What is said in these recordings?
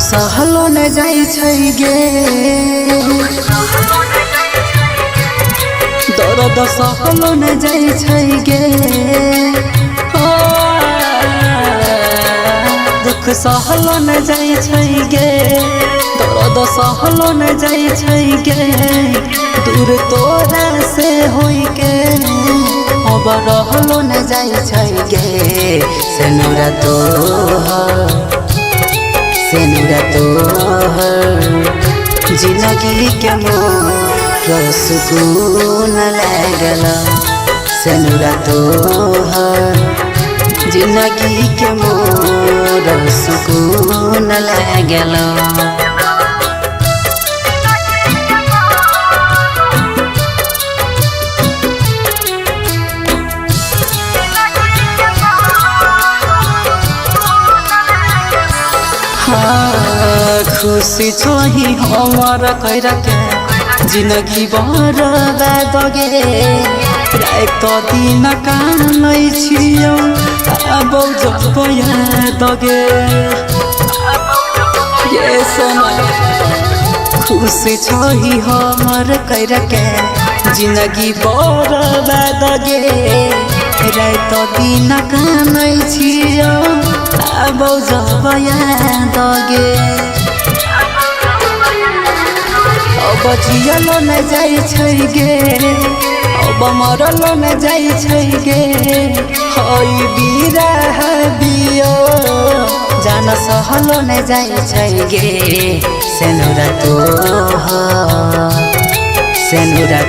सहलो न जाइ छै गे दर्द सहलो न जाइ छै गे दुख सहलो न जाइ छै गे दर्द सहलो न जाइ छै गे दूर तोरा से होई के अब रहलो न जाइ छै गे सेनुरा तोहर जिंदगी के मोर सुकून लागल सेनुरा तोहर जिंदगी के मोर सुकून लागल खुशी छोही हमार कैरा के जिंदगी बर्बाद गे रात दिन कामै छियौ अब जब याद गे ये समय खुशी छोही हमार कैरा के जिंदगी बर्बाद गे रात दिन कामै छियौ अब जब याद गे अब जियलो न जाइ छै गे अब मरलो न जाइ छै गे हई बिरह बियो जान सहलो न जाइ छै गे सेनुरा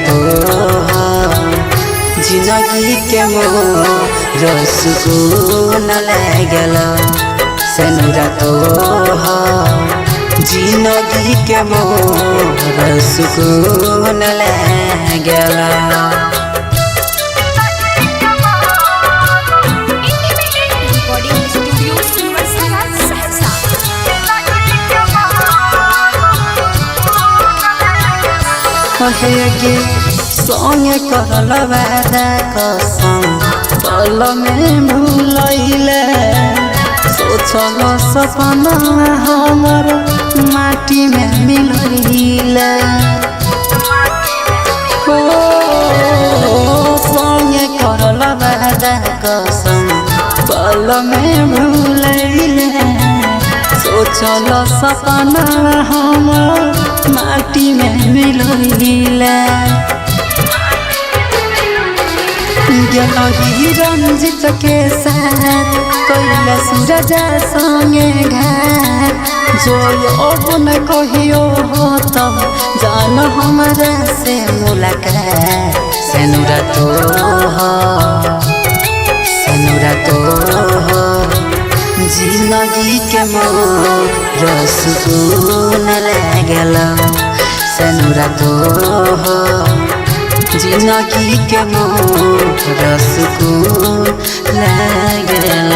तोहर जिंदगी के मोर सुकून लागल सेनुरा तोहर जिंदगी के मोर सुकून लागल गे संगे करल वादा कसम पल में भूलैले सोचल सपना हमर माटी में मिलैले हो संगे करल वादा कसम पल में भूलैले सोचल सपना हमर माटी में मिलैले गेलही रंजित के साथ कैला सूरज संगे घाट जो अब न कहियो हो तब जान हमरा से मुलाकात सेनुरा तोहर जिंदगी के मोर सुकून लागल सेनुरा तोहर जिंदगी के मोर सुकून लागल।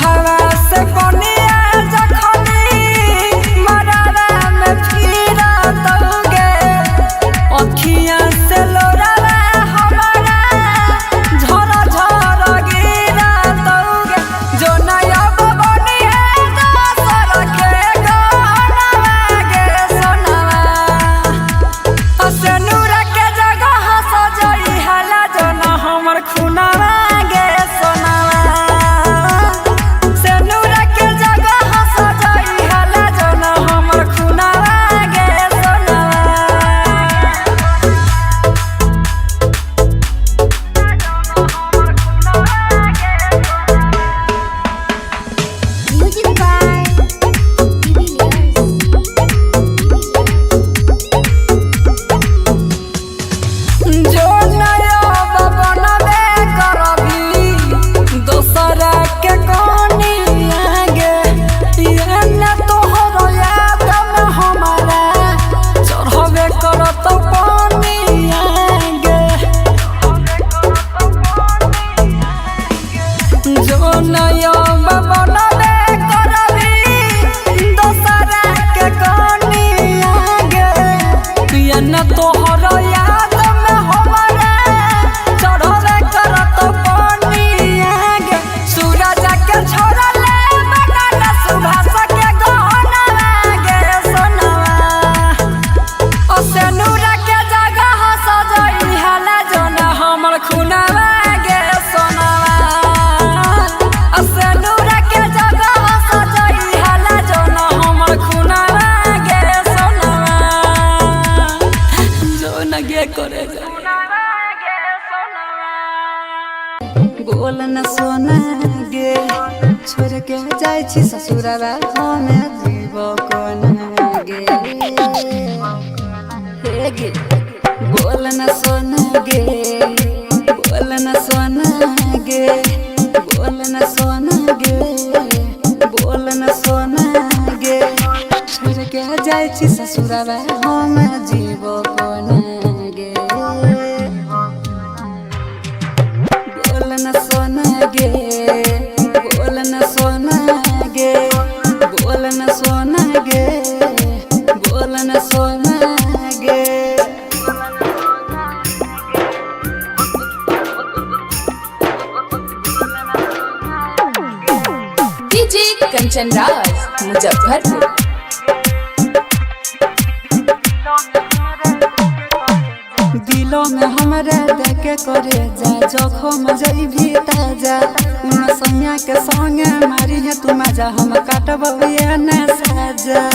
मुहावा से कोनिया जखनी मरारा में फिरा तौगे अखियां से लोरावा हमारा झरा झरा गिरा तौगे जो नया बनिया दोसर के गाना गे सोनावा से नूरा के जगह सजई हला जो न हमर खुनावा गे सोनावा से नूरा के जगह सजई हला जो न हमर खुनावा गे सोनावा Music by जो नया बनबे करबी दोसरा के कोनी आगे ये न तोहर याद में हमारा चढ़बे करत पानी आगे जो नया बनबे करबी दोसरा के कोनी आगे ये न तोहर याद में हमारा चढ़बे करत पानी आगे सूरज के छोड़ले बनल सुभाष के गहना गे सोनावा से नूरा के जगह सजई हला जो न हमर खुनावा गे सोनावा से नूरा के जगह सजई हला जो न हमर खुनावा गे सोनावा जो न गे करे जा बोल न सोना गे छोड़ के जाय छी ससुरावा हमे जीव कोन गे हे गे बोल न सोना गे बोल न सोना गे बोल न सोना गे बोल न सोना गे छोड़ के जाय छी ससुरावा हमे जीव कोन गे बोल न सोना गे बोल न सोना गे बोल न सोना गे बोल न सोना गे डीजे कंचन राज मुजफ्फरपुर। दिलों में हमरा देखे करे जा जखम जइभी ताजा उन सैया के संगे मारी है तू मजा हम काटब ये न साजा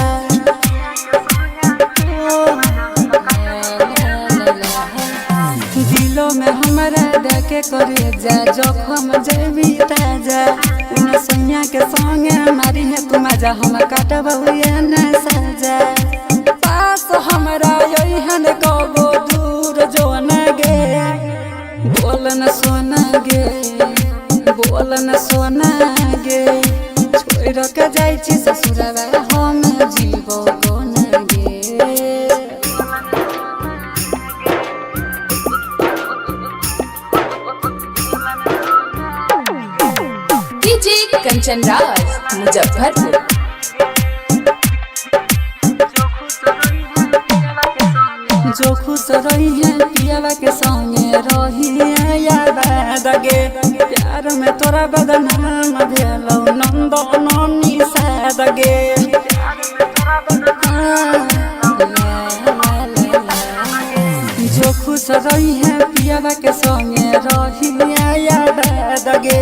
दिलों में हमरा देखे करे जा जखम जइभी ताजा उन सैया के संगे मारी है तू मजा हम काटब ये न साजा पास हमरा यहन कबो दूर जो न गे बोल न सोना गे बोल न सोना गे छोड़ के जाय छी ससुरावा हम जीव कोन गे डीजे कंचन राज मुजफ्फरपुर। जो खुश रही है पियावा के संगे रही है याद गे प्यार में तोरा बदनाम भेलौ नंद नानी साद गे जो खुश रही है पियावा के संगे रही है याद गे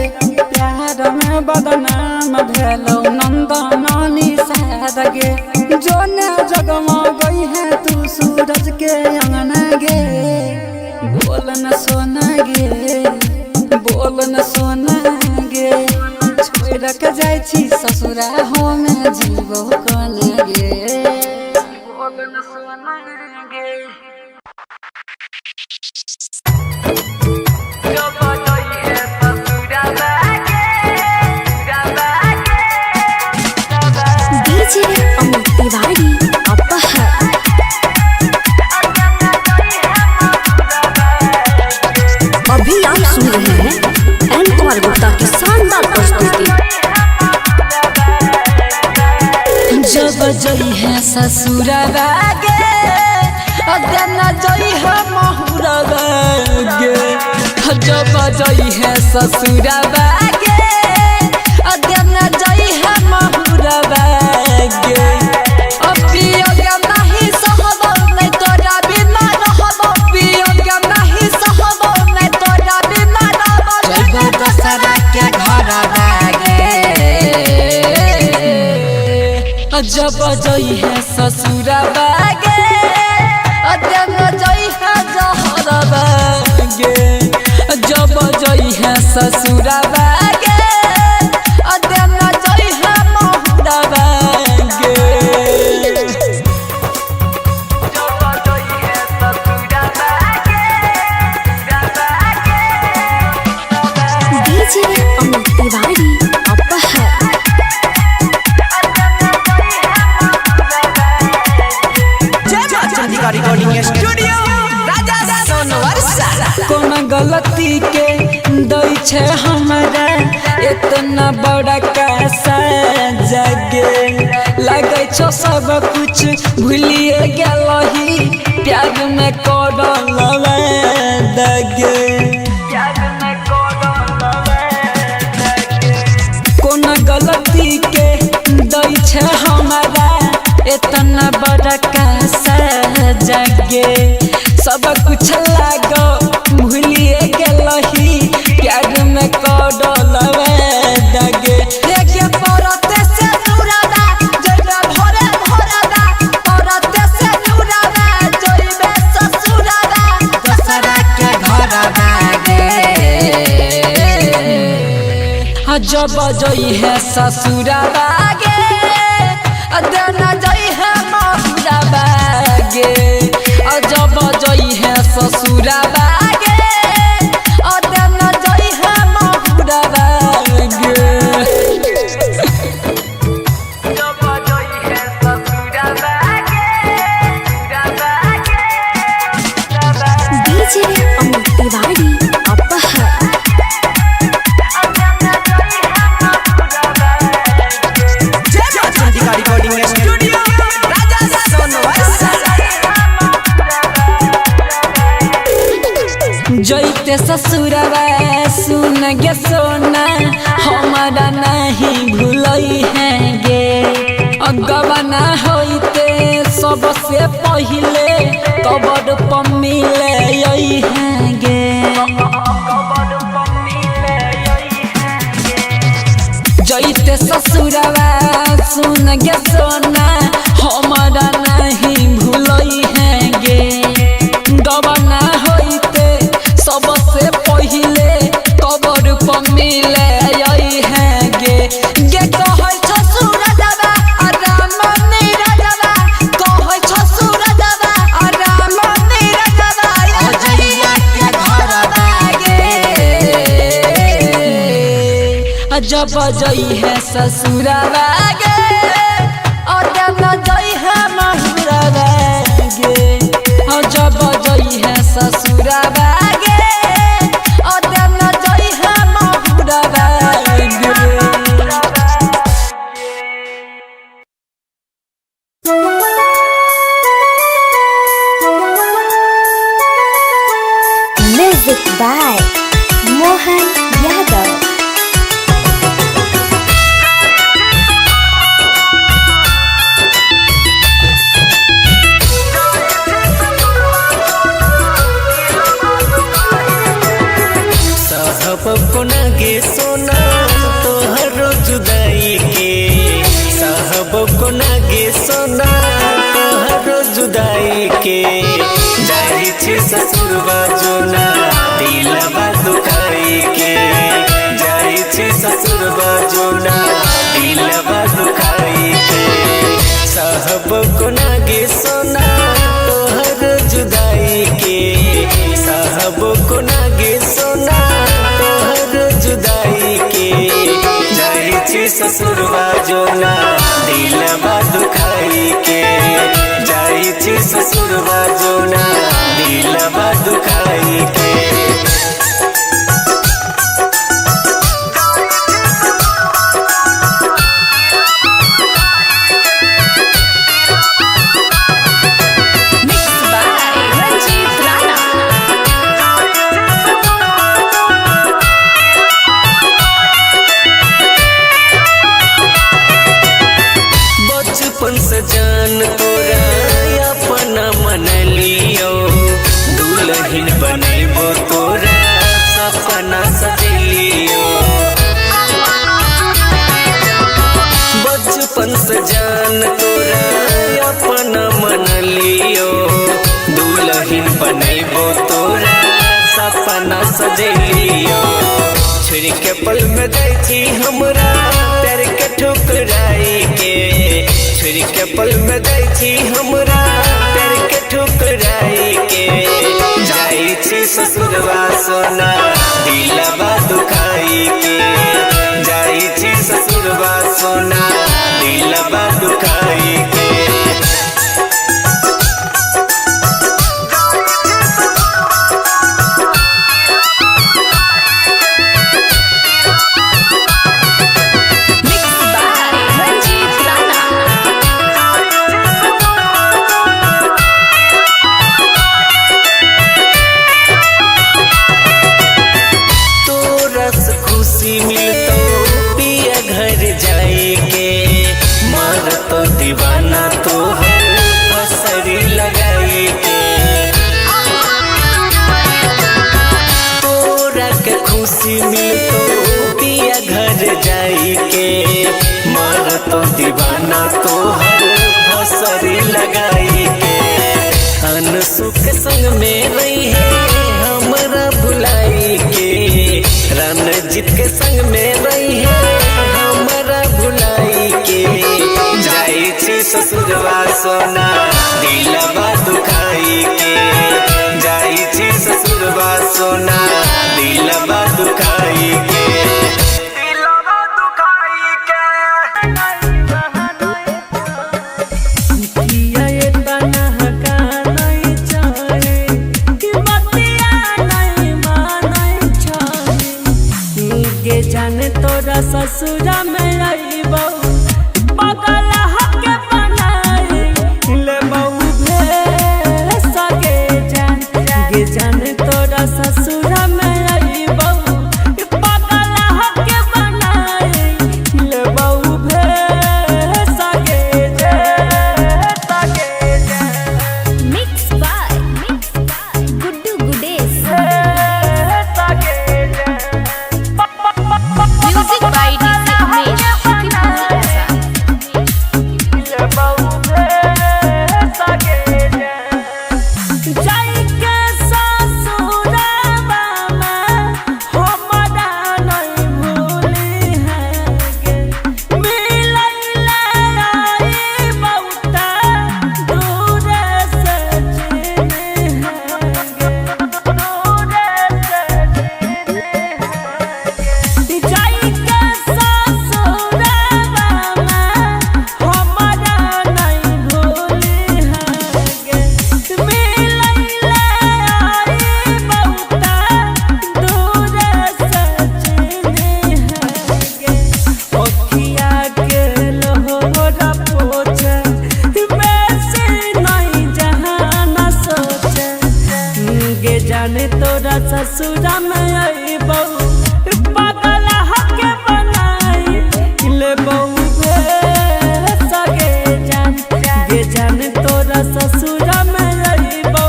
प्यार में बदनाम भेलौ नंद नानी साद गे जो न जगमा गई है तू सूरज के अंगना गे बोल न सोना गे बोल न सोना गे छोड़ के जाय छी ससुरा हम जीव कोन गे बोल न सोना गे डीजे अमित तिवारी अपहर। अभी आप सुन रहे हैं एन कुमार गुप्ता की शानदार प्रस्तुति। जई है ससुरवा गे अदना जई है महुरवा गे जब जई है ससुरवा गे अदना जई है महुरवा गे अपियो के नहीं सहब नहीं तोरा बिना रहब पियो के नहीं सहब नहीं तोरा बिना रहब जब दसरा के घरवा जब जई है ससुरवा गे अदना जई है जहरवा गे जब जई है ससुरवा गे अदना जई है महुरवा गे जब जई है ससुरवा गे डीजे अमित तिवारी अपहर रिकॉर्डिंग स्टूडियो राजा सोनवर्षा कोना गलती के दई छे हमरा इतना बड़ा कैसा जगे लगे छो सब कुछ भूलिए गेलही प्यार में कोडल दगे कोना गलती के दई छे हमरा इतना बड़ा कैसा जगे सब कुछ लागो भूलिए गेलही प्यार में कोडल दगे देखे परते से नुरादा जइबे भोरे भोरादा परते से नुरादा जइबे ससुरादा दसरा के घरवा गे जब जई है ससुरवा गे अदना जई है महुरवा गे जब जई है ससुरवा गे अदना जई है महुरवा गे जब जई है ससुरवा गे डीजे अमित तिवारी अपहर रिकॉर्डिंग स्टूडियो राजा सोनवर्षा जइते ससुरवा सुन गे सोना हमारा नहीं भूलई है गे अगवाना होइते सबसे पहिले कबर पर मिले है गे जइते ससुरवा सुन गे सोना हमारा नहीं भूलई है गे गवाना होइते सबसे पहिले कबर पर मिले है गे गे कहै छ सूरजवा आराम नीरजवा कहै छ सूरजवा आराम नीरजवा अजइया के घरवा गे जब जई है ससुरवा गे अदना जई है महुरवा गे जब जई है ससुरवा गे अदना जई है महुरवा गे म्यूजिक बाय मोहन यादव को नगे सोना तोहरो जुदाई के साहब को नगे सोना तोहरो जुदाई के जाई छे ससुरवा जोना दिलवा दुखाई के जाई छे ससुरवा जोना दिलवा दुखाई के साहब को नगे सोना तोहरो जुदाई के साहब को नगे सोना जुदाई के जाई छे ससुरवा जोना दिलवा दुखाई के जाई छे ससुरवा जोना दिलवा दुखाई के बचपन से जान तोरा अपना मन लियो दुल्हन बनैबो तोरा सपना सजेलियो छोड़ के पल में गई थी हमरा प्यार के ठुकराई के छोड़ के पल में गई थी हमरा प्यार के ठुकराई के जाई छी ससुरवा सोना दिलवा दुखाई के जाई छी ससुरवा सोना दिलवा दुखाई के खुशी मिलतो पिया घर जाएके मार तो दीवाना तो हर फसरी लगाए के तोरा के खुशी मिलतो पिया घर जाएके मार तो दीवाना तो हर फसरी लगाए के अन सुख संग में रही है हमरा भुलाई के रणजीत के संग में रही है हमरा भुलाई के जाई छी ससुरवा सोना दिलवा दुखाई के जाई छी ससुरवा सोना दिलवा दुखाई के दिलवा दुखाई के जाने तोरा ससुरा में आईबो पागल हके बनाई ले बहू भे सके जाने तोरा ससुरा में आईबो पागल हके बनाई ले बहू भे सके mix by Guddu Gudesh music by DJ Umesh जाने तोरा ससुरा में आईबो पागल हके बनाई ले बहू भे सगे जाने तोरा ससुरा में आईबो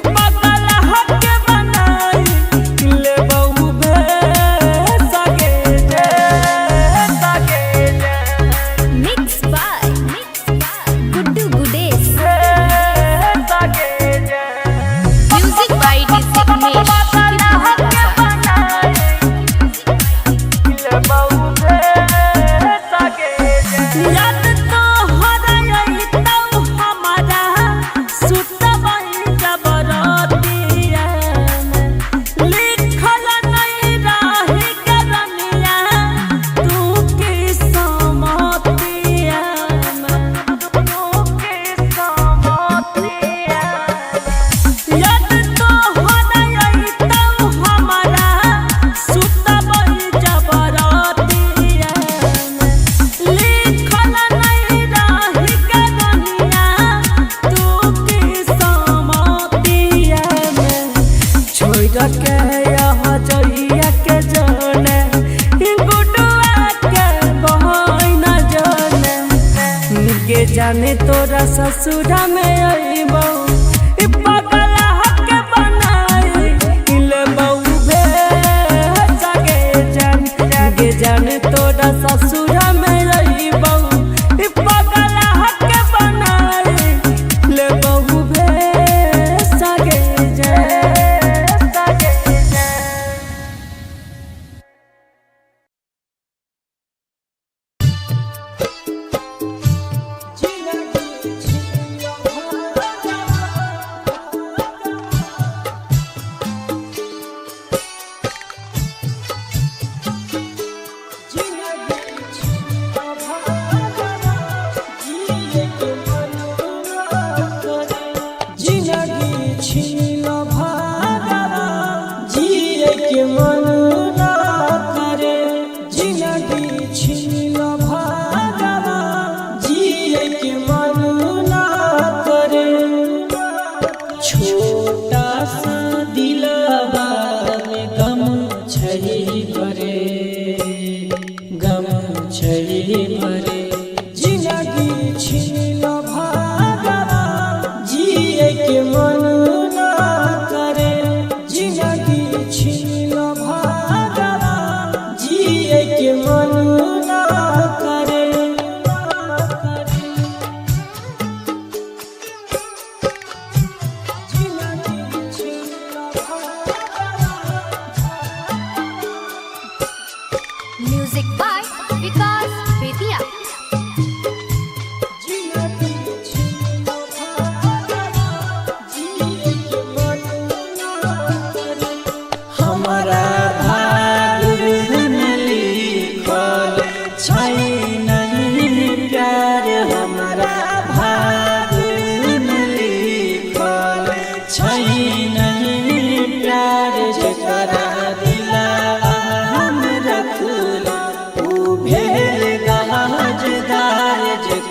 पागल हके बनाई ले बहू भे सगे mix by Guddu Gudesh music by DJ Umesh याद तो हराई तो हमारा सुतबई जबरतिया लिखल नहीं रही करनिया तू की समतिया याद तो हराई तो हमारा सुतबई जबरतिया लिखल नहीं रही करनिया तू की समतिया छोड़ के यहाँ जइया के जाने गुडुआ के बहन जाने के जाने तोरा ससुरा में आईबो पागल हके बनाई ले बहू भे सगे जाने तोरा ससुरा में आईबो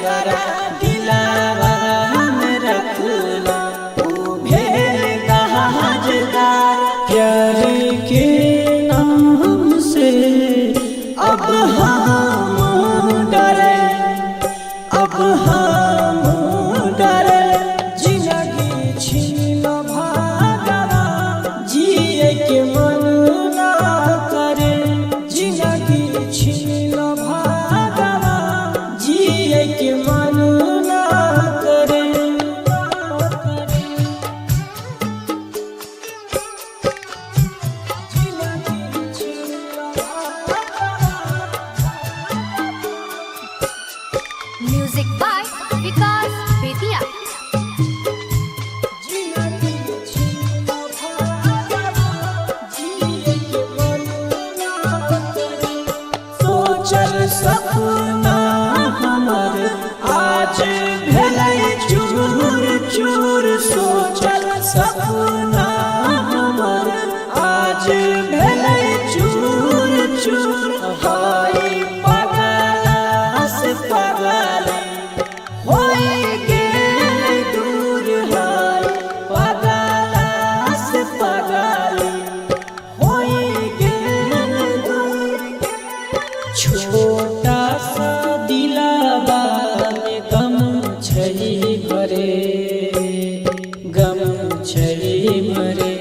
जेकरा दिलावा में रखला ऊ भेल गाजदार प्यार के नाम से अब हम डरे अब हम डरे जिंदगी छीन भागवा जिए के मन ना करे जिंदगी छीन भागवा जिए के मन ना करे म्यूजिक बाय विकास बेतिया। सोचल सपना हमर आज भेलै चूर चूर सोचल सपना हमर आज भेलै चूर चूर हाय पगला से पगल होई गेल दूर हाय पगला से पगल होई गेल दूर छोटा सा दिलावा में गम छई भरे गम छई भरे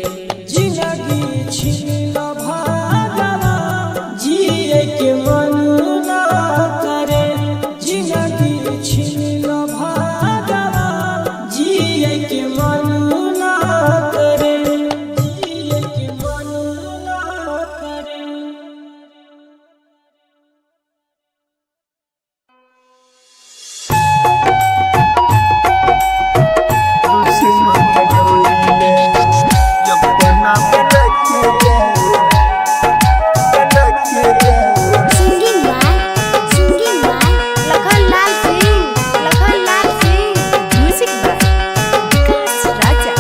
जिंदगी छीन भागवा जिए के मन ना करे जिंदगी छीन भागवा जिए के मन ना करे जिए के मन ना करे singing by Lakhanlal Singh music by Vikas Raja.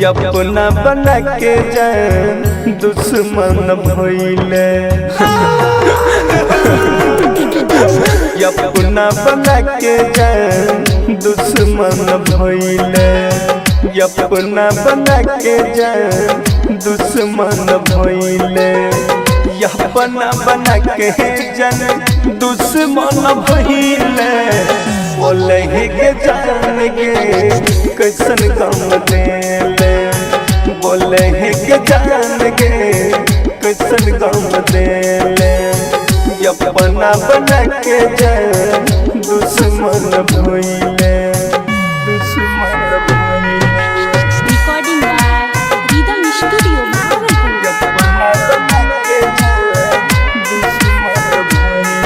अपना बना के जान दुश्मन भइले अपना बना के जान दुश्मन भइले अपना बना के जान दुश्मन भइले अपना बना के जान दुश्मन भइले बोले के जान के कैसन गम देले बोले के जान के कैसन गम देले अपना बना के जान दुश्मन भइले दुश्मन भइले recording by rhythm studio Bhagalpur. अपना बना के जान दुश्मन भइले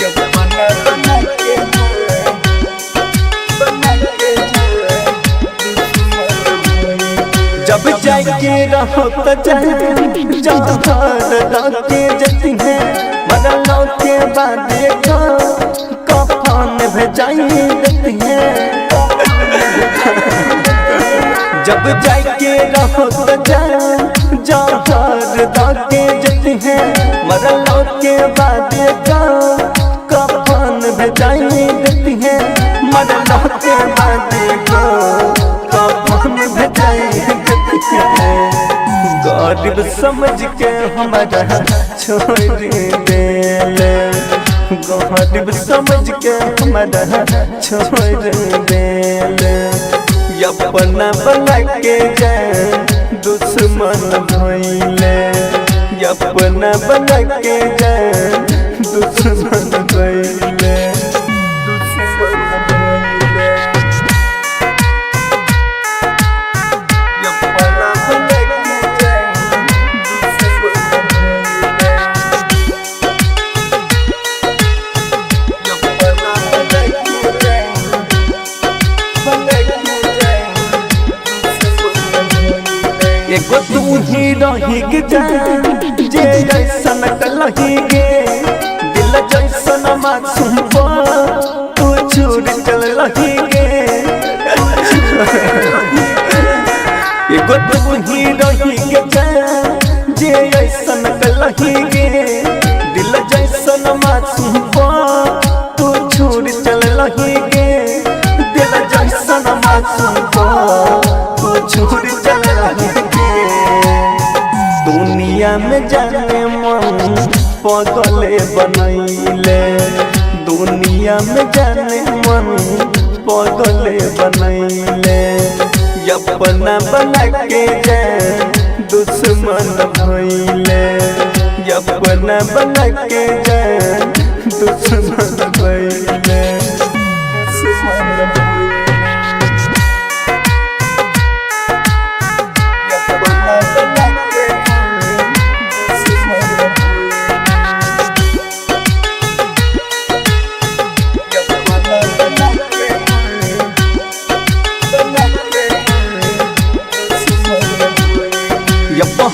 अपना बना के जब जाके रहो तो जहाँ के जती है मरलों के बाद कफन भेजाई देती है जब जाके रहो तो जहाँ के जती है मरलों के बाद कफन भेजाई देती है मरलों के बाद कफन भेजाई देती है गरीब समझ के हमारा छोड़ देले गरीब समझ के हमारा छोड़ देले अपना बना के जान दुश्मन भइले अपना बना के जान दुश्मन भइले एगो तू ही रही के जान जे ऐसन कलही गे दिल जैसन मासूम तू छोड़ चल रही गे एगो तू ही रही के जान जे ऐसन चलही गे दिल जैसन मासूम पा तू छोड़ चलही गे दिल जैसन मासूम पा तू छोड़ चलही गे दुनिया में जाने मन पगले बनैले दुनिया में जाने मन पगले बनैले अपना बना के जान दुश्मन भइले अपना बना के जान दुश्मन भइले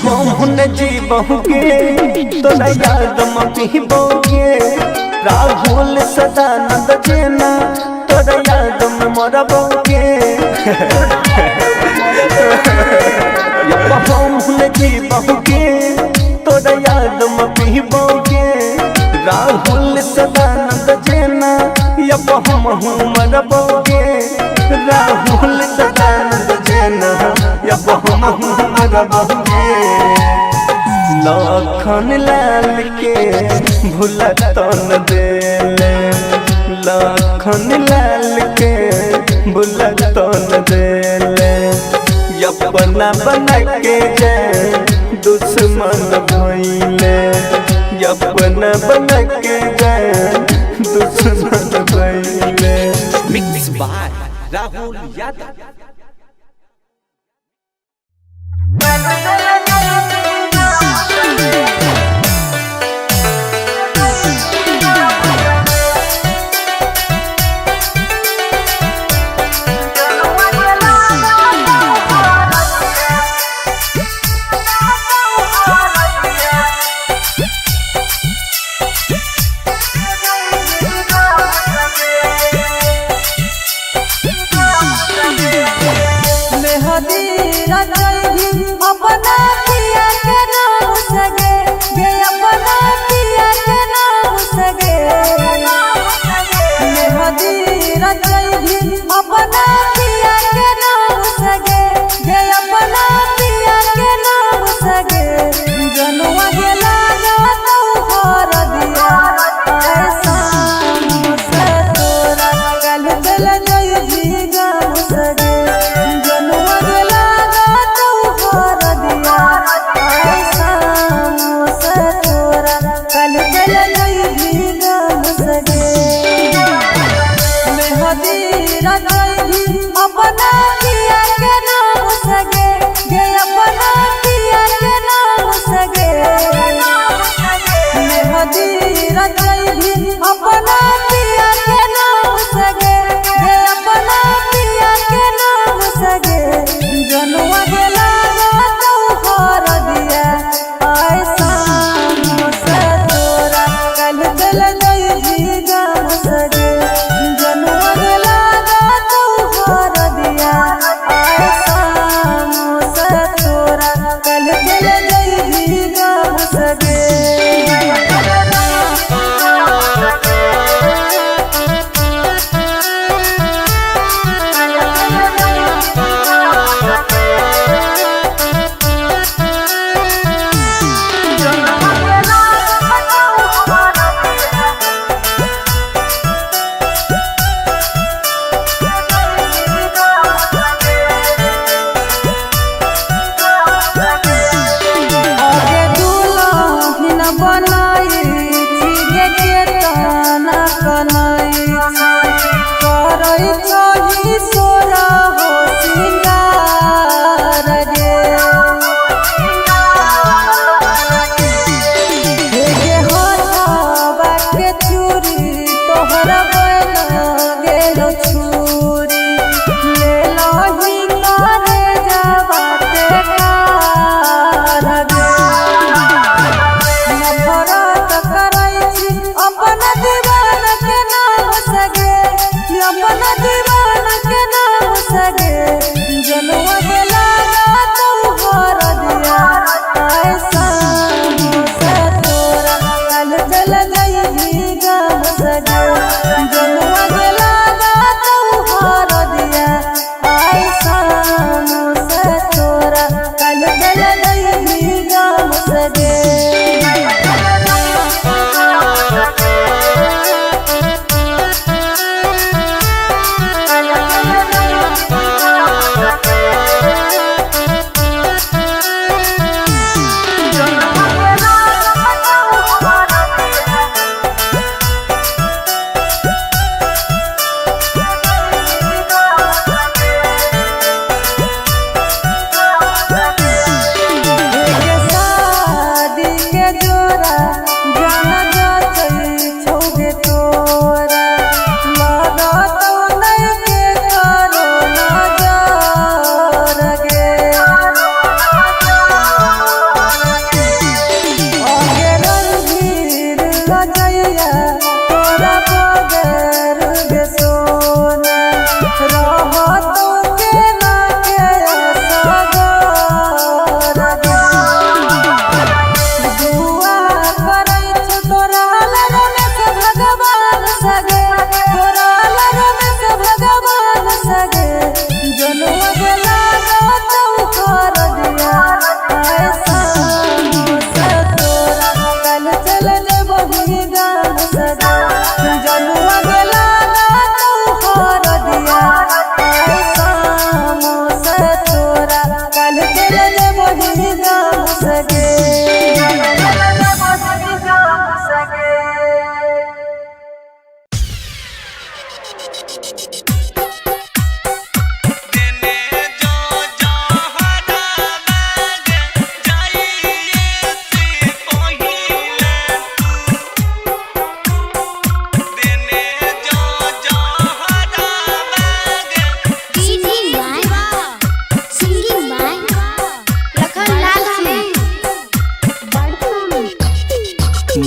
हम जी बहुगे तोरा याद में बहुगे राहुल सदानंद जेना तोरा याद में मोरा बहुगे हम जी बहुगे तोरा याद में बहुगे राहुल सदानंद जेना हम मर बहुगे राहुल सदानंद जेना हम मर बहुगे लखन लाल के भुलतन देले लखन लाल के भुलतन देले अपना बना के जान दुश्मन भइले अपना बना के जान दुश्मन भइले। Mix by Rahul Yadav. अपना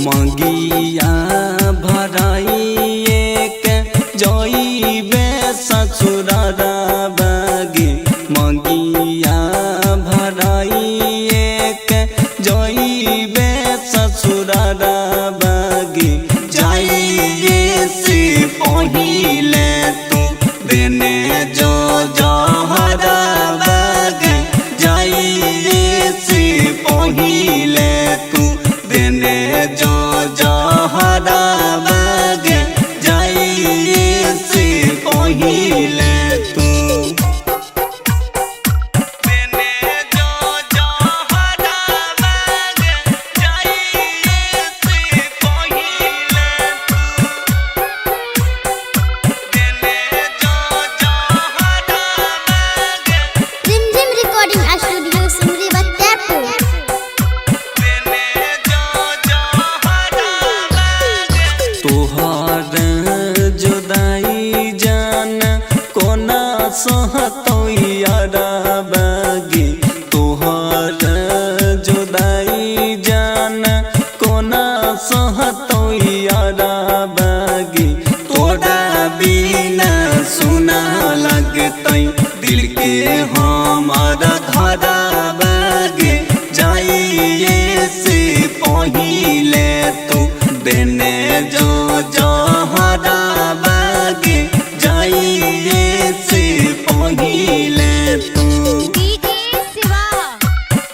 मंगिया भराइए के जइबे ससुरारा बागे मंगिया भराइए के जइबे ससुरारा बागे जाइए से पहिले तू देने जो जहरा बागे जाइए से पहिले तू देने जो जहरा बागे जाइए से पहिले तू देने जो जहरा बागे जाइए से पहिले तू देने जो जहरा बागे रिमझिम रिकॉर्डिंग स्टूडियो सिमरी बत्तेपुर। तोहर जुदाई जान कोना सहतैयारा बागे तोहर जुदाई जान कोना सहतैयारा बागे तोरा बिना सुना लगतै दिल के हमारा घरा बागे जाइए से पहिले तू देने जो जहरा बागे जाइए से पहिले तू डीजे शिवा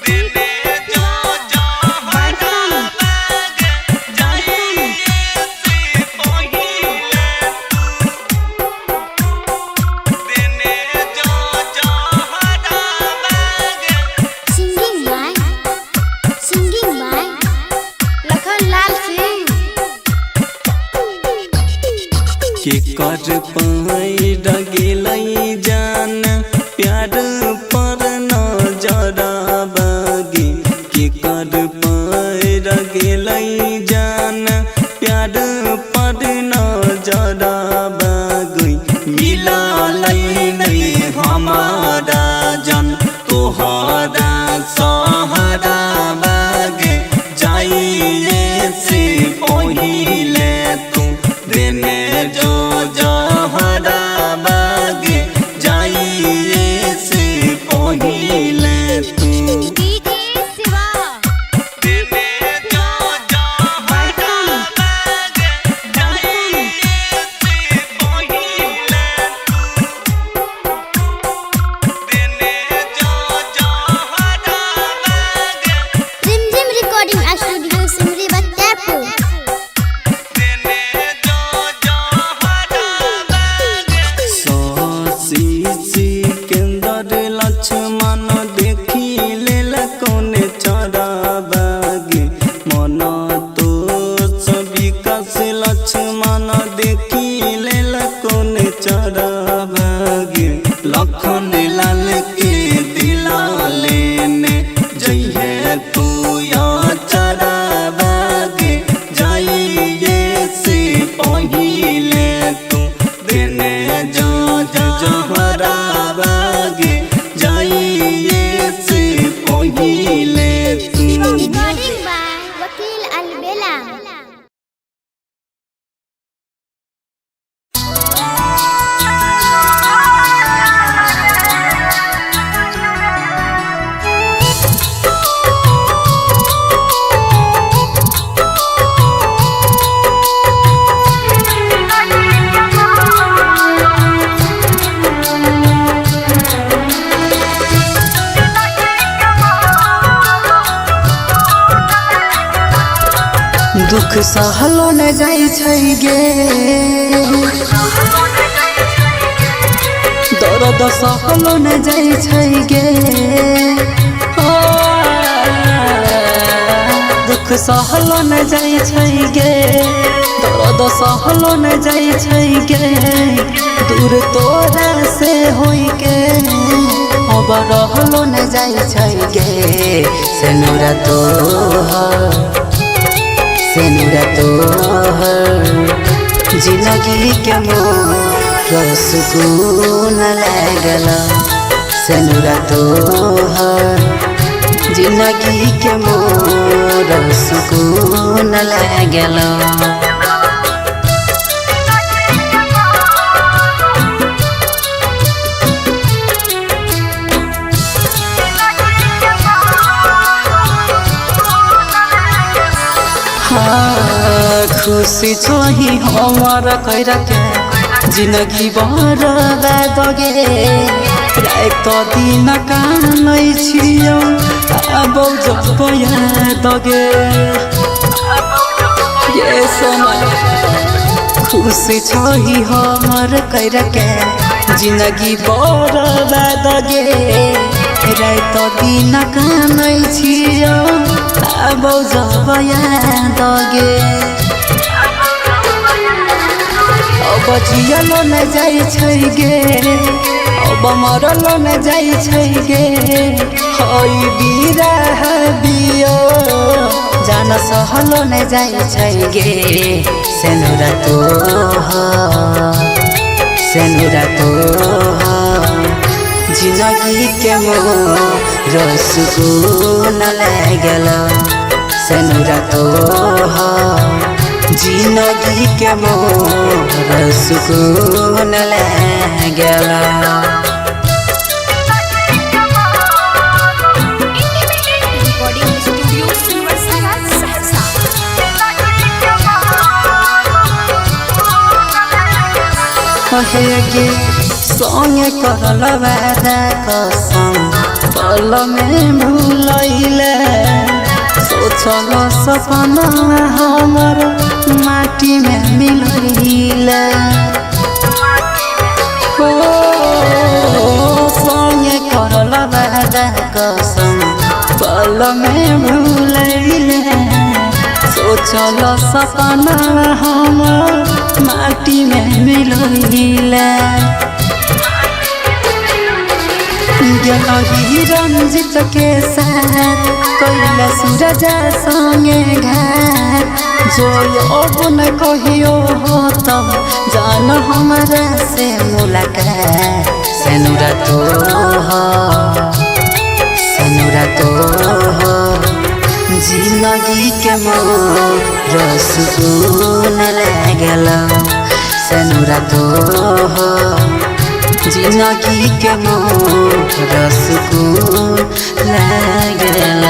देने जो जहरा बागे जाइए से पहिले तू देने जो जहरा बागे सिंगिंग बाय लखन लाल सिंह। के कर पाई डगेलै जान प्यार पर नजरा बागे के कर पाई डगेलै जान प्यार पर नजरा बागे मिला नहीं हमारा जन तोहरा सहारा बागे जाइए से पहिले तू देने जो जहरा बागे जाइए से पहिले तू डीजे शिवा देने जो जहरा बागे जाइए से पहिले तू देने जो जहरा बागे रिमझिम रिकॉर्डिंग स्टूडियो सिमरी बत्तेपुर। देने जो जहरा बागे शशि सिकंदर लक्ष्मण देखी लेल कोने चरा बागे मन तो विकास लक्ष्मण देखी लेल कोने चरा बागे लखन लाल के दिला लेने जइहे तू या चरा बागे जाइए से पहिले तू देने जो जहरा बागे जाइए से पहिले तू रिकॉर्डिंग बाय वकील अलबेला। दुख सहलो न जाइ छै गे दर्द सहलो न जाइ छै गे दुख सहलो न जाय छै गे दर्द सहलो न जाय छै गे दूर तोरा से होई के अब रहलो न जाय छै गे सेनुरा तोहर जिंदगी के मोर सुकून लागल सेनुरा तोहर जिंदगी के मोर सुकून लागल खुशी छोही हमार कैरा के जिंदगी बर्बाद गे रात दिन कानै छियौ अब जब याद गे ये सोना खुशी छोही हमार कैरा के जिंदगी बर्बाद गे रात दिन कानै छियौ अब जब याद गे अब जियलो न जाय छै गे अब मरलो न जाय छै गे हई बिरह बियो जान सहलो न जाय छै गे सेनुरा तोहर जिंदगी के मोर सुकून लागल सेनुरा तोहर जिंदगी के मोर सुकून लागल गे संगे करल वादा कसम पल में भूलैले सोचल सपना हमर माटी में मिलैले संगे करल वादा कसम पल में भूलैले सोचल सपना हमर माटी में मिलैले गेलही रंजित के साथ कैला सूरज संगे घाट जो अब न कहियो हो तब जान हमारा से मुलाकात सेनुरा तोहर जिंदगी के मोर सुकून लागल सेनुरा तोहर जिंदगी के मोर सुकून लागल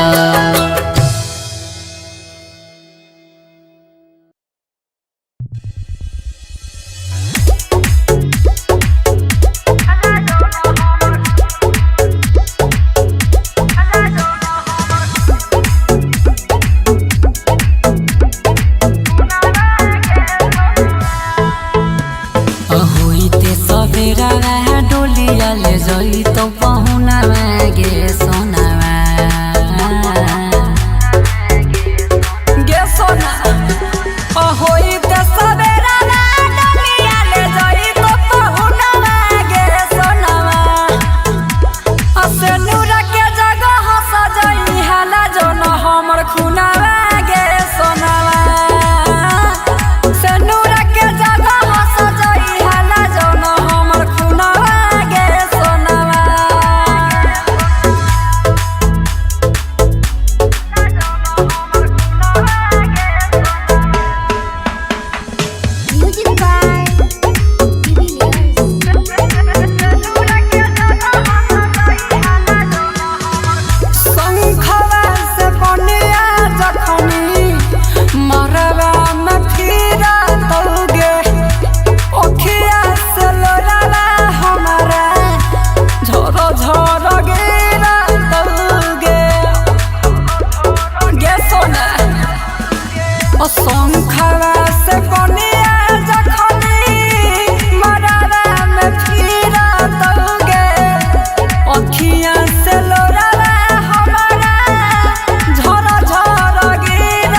अखियाँ से लोरावा हमारा झर झर गिरा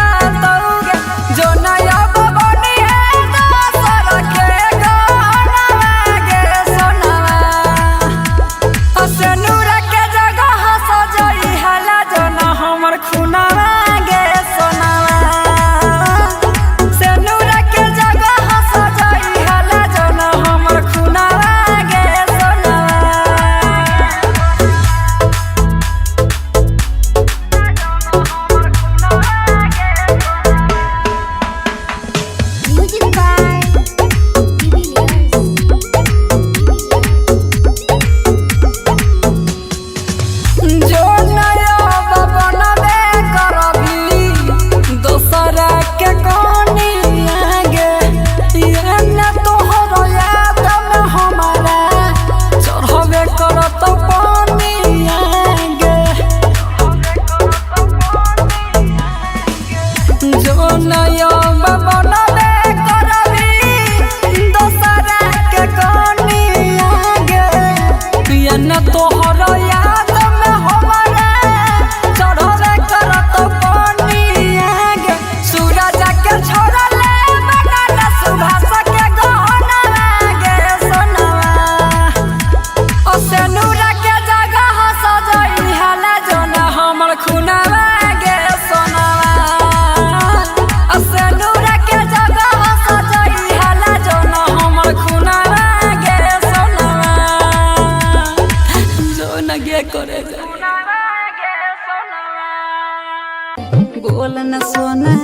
बोल न सोना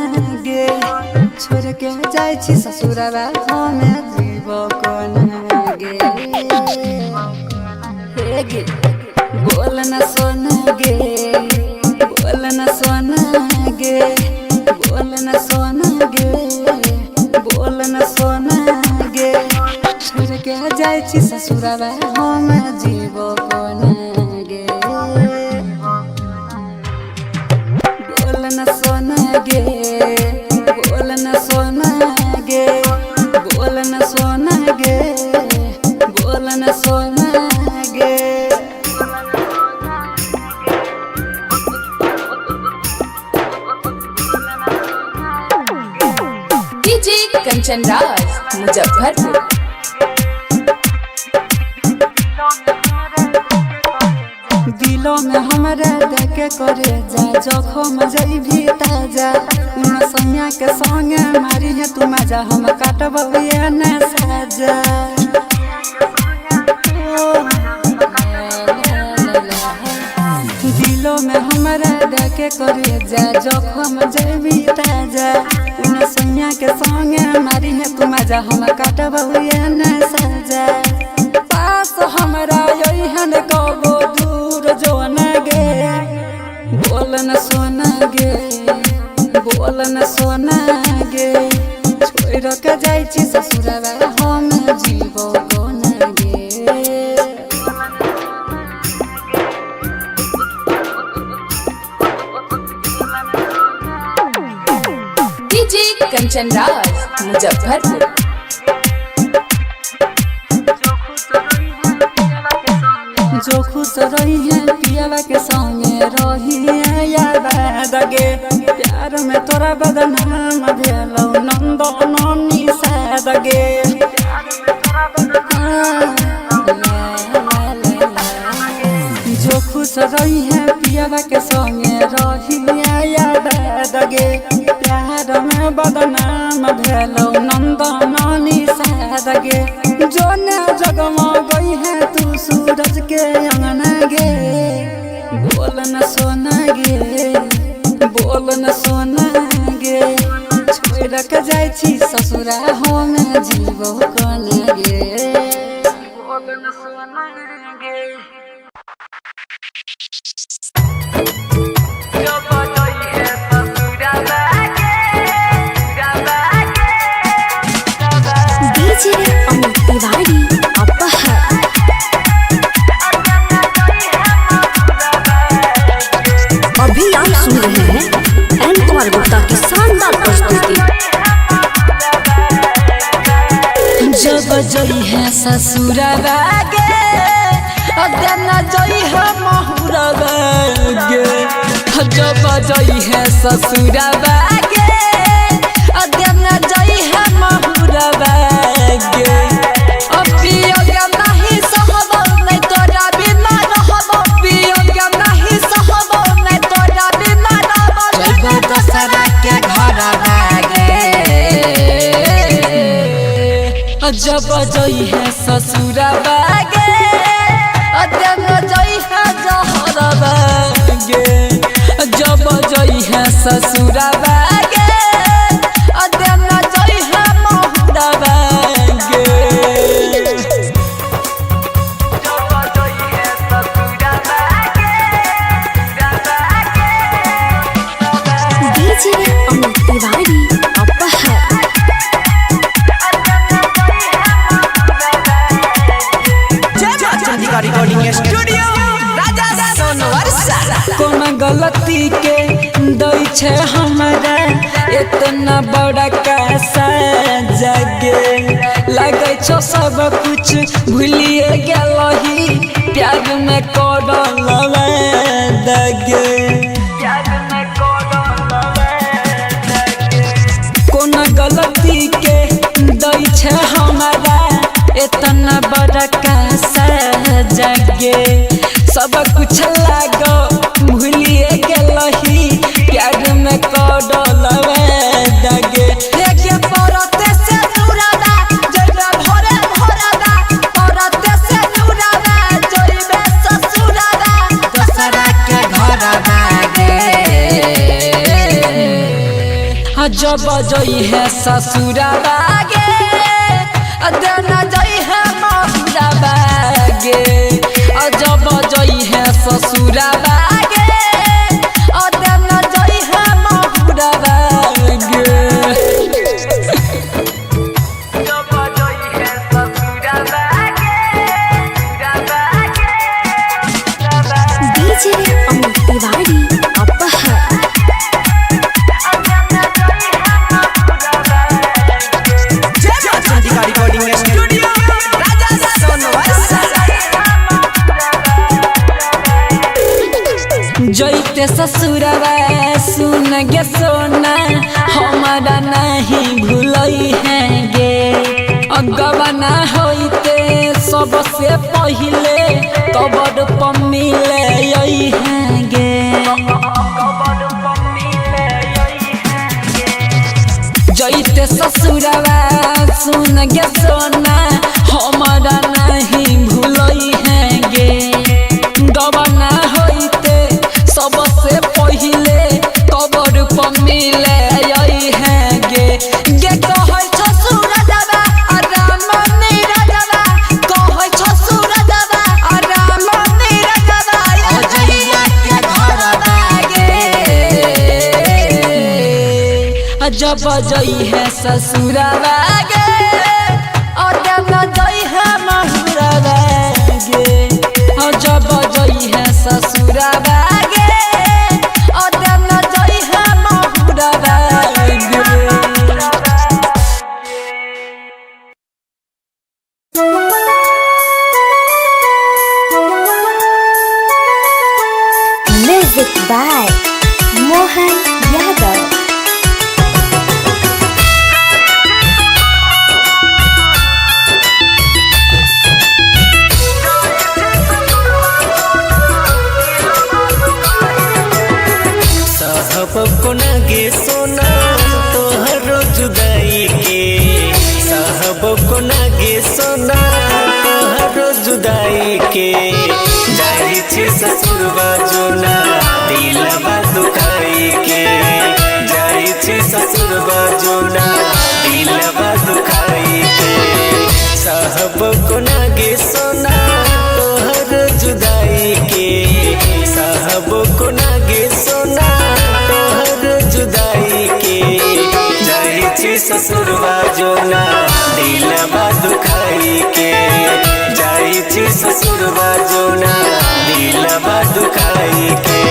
गे छोड़ के जाय छी ससुरवा हमे जीव कोना गे हे गे बोल न सोना गे बोल न सोना गे बोल न सोना गे बोल न सोना गे छोड़ के जाय छी ससुरवा हमे जीव कोना गे बोल न सोना गे बोल न सोना गे बोल न सोना गे बोल न सोना गे डीजे कंचन राज मुजफ्फरपुर। दिलों में हमारा देखे करे जा जखम जई भी ताजा उन सैया के संगे मारी है तू मजा हम काटब ये न साजा दिलों में हमारा देखे करे जा जखम जई भी ताजा उन सैया के संगे मारी है तू मजा हम काटब ये न साजा पास हमारा यही हन कबो दूर जो न गे बोल न सोना गे बोल न सोना गे छोड़ के जाय छी ससुरवा हम जीव कोना गे डीजे कंचन राज मुजफ्फरपुर। जो खुश रही है पियावा के संगे रही है याद गे प्यार में तोरा बदनाम भेलौ नंद ननी साद गे जो खुश रही है पियावा के संगे रही है याद गे प्यार में बदनाम भेलौ नंद ननी साद गे जो न जगमा गई है तू सूरज के अंगना गे बोल न सोना गे बोल न सोना गे छोड़ के जाय छी ससुरा हम जीव कोना गे बोल न सोना गे डीजे अमित तिवारी अपहर अभी आप सुन रहे हैं एन कुमार गुप्ता की शानदार प्रस्तुति। जब जई है ससुरवा गे अदना जई है महुरवा गे जब जई है ससुरवा गे अदना जई है महुरवा गे अपियो के नहीं सहब नहीं तोरा बिना रहब अपियो के नहीं सहब नहीं तोरा बिना रहब जब दसरा के घर गे जब जई है ससुरवा गे अदना जई है जहरवा गे जब जई है ससुरवा गे अदना जई है महुरवा गे जब जई है ससुरवा गे डीजे अमित तिवारी अपहर रिकॉर्डिंग स्टूडियो राजा सोनवर्षा। कौन गलती के दई छे हमरा इतना बड़ा कैसा जगे लगे छो सब कुछ भूलिए गेलही प्यार में करल दगे कौन गलती के दई छे हमरा इतना बड़ा कैसा जगे सब कुछ लागो भूलिए गेलही प्यार में करल दगे लेके परते से नुरादा जइबे भोरे भोरादा परते से नुरादा जइबे ससुरादा दसरा के घर गे जब जई है ससुरा बागे देना जई है महुरा बागे जब जई है ससुरा बागे देना जई है महुरा बागे जब जई है ससुरा बागे डीजे अमित तिवारी अपहर जैते ससुरवा सुन गे सोना हमारा नहीं भूलई है गे अगवा होते सबसे पहले कबर पर मिले है गे जैते ससुरवा सुन गे सोना हमारा नहीं भूलई है गे गबना होते सबसे पहले कबर पर मिले है गे कहै ससुर दादा आराम नीरा दादा कहै ससुर दादा आराम नीरा दादा अजइया के घर लागे जब जई है ससुर लागे और जब जई है महुरा लागे जब जई है ससुर लागे म्यूजिक बाय मोहन यादव। साहब को नागे सोना तोहरो जुदाई के साहब को नागे सोना तोहरो जुदाई के जाई छे ससुरवा जोना दिलवा दुखाई के जाई छे ससुरवा जोना दिलवा दुखाई के साहब को नागे सोना तोहरो जुदाई के साहब को नागे सोना तोहरो जुदाई के जाई छे ससुरवा जोना दिलवा दुखाई के जाई छे ससुरवा जोना दिलवा दुखाई के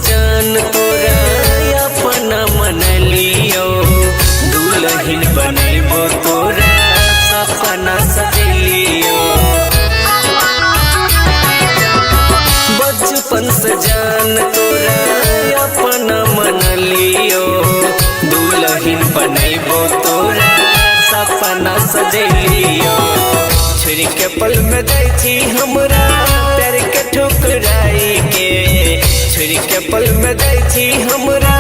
जान तोरा अपना मन लियो दुल्हन बनेबो तोरा सपना सजलियो बचपन से जान तोरा अपना मन लियो दुल्हन बनेबो तोरा सपना सजलियो छोड़ के पल में जाई छी हमरा प्यार के ठुकराई के छोड़ के पल में जाई छी हमरा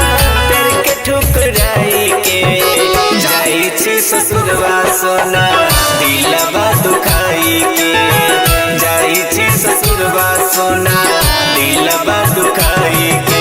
प्यार के ठुकराई के जाई छी ससुरवा सोना दिलवा दुखाई के जाई छी ससुरवा सोना दिलवा दुखाई के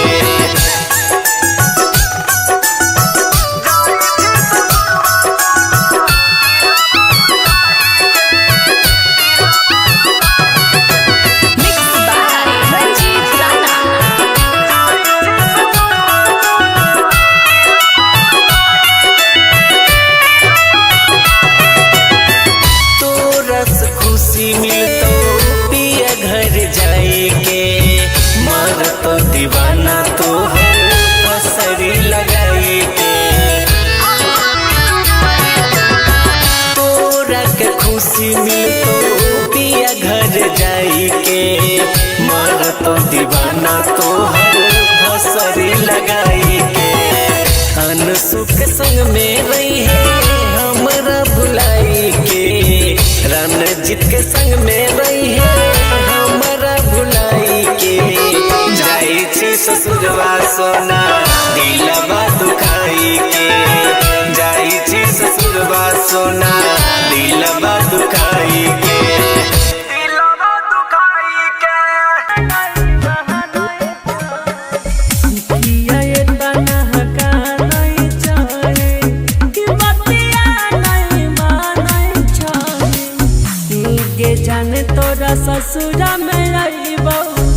दीवाना तो हर फसरी लगाई के तोरा के खुशी मिलतो पिया घर जाई के मर तो दीवाना तो हर फसरी लगाई के अन सुख संग में रही है हमरा भुलाई के रन रंजित के संग में रही है हमारा भुलाई के जाई छी ससुरवा सोना दिलवा दुखाई के जाई छी ससुरवा सोना दिलवा दुखाई के दिलवा दुखाई के किया ये तन्हा का नहीं चाहे कि बतिया नहीं माने चाहे के जाने तोरा ससुरा में रही बहू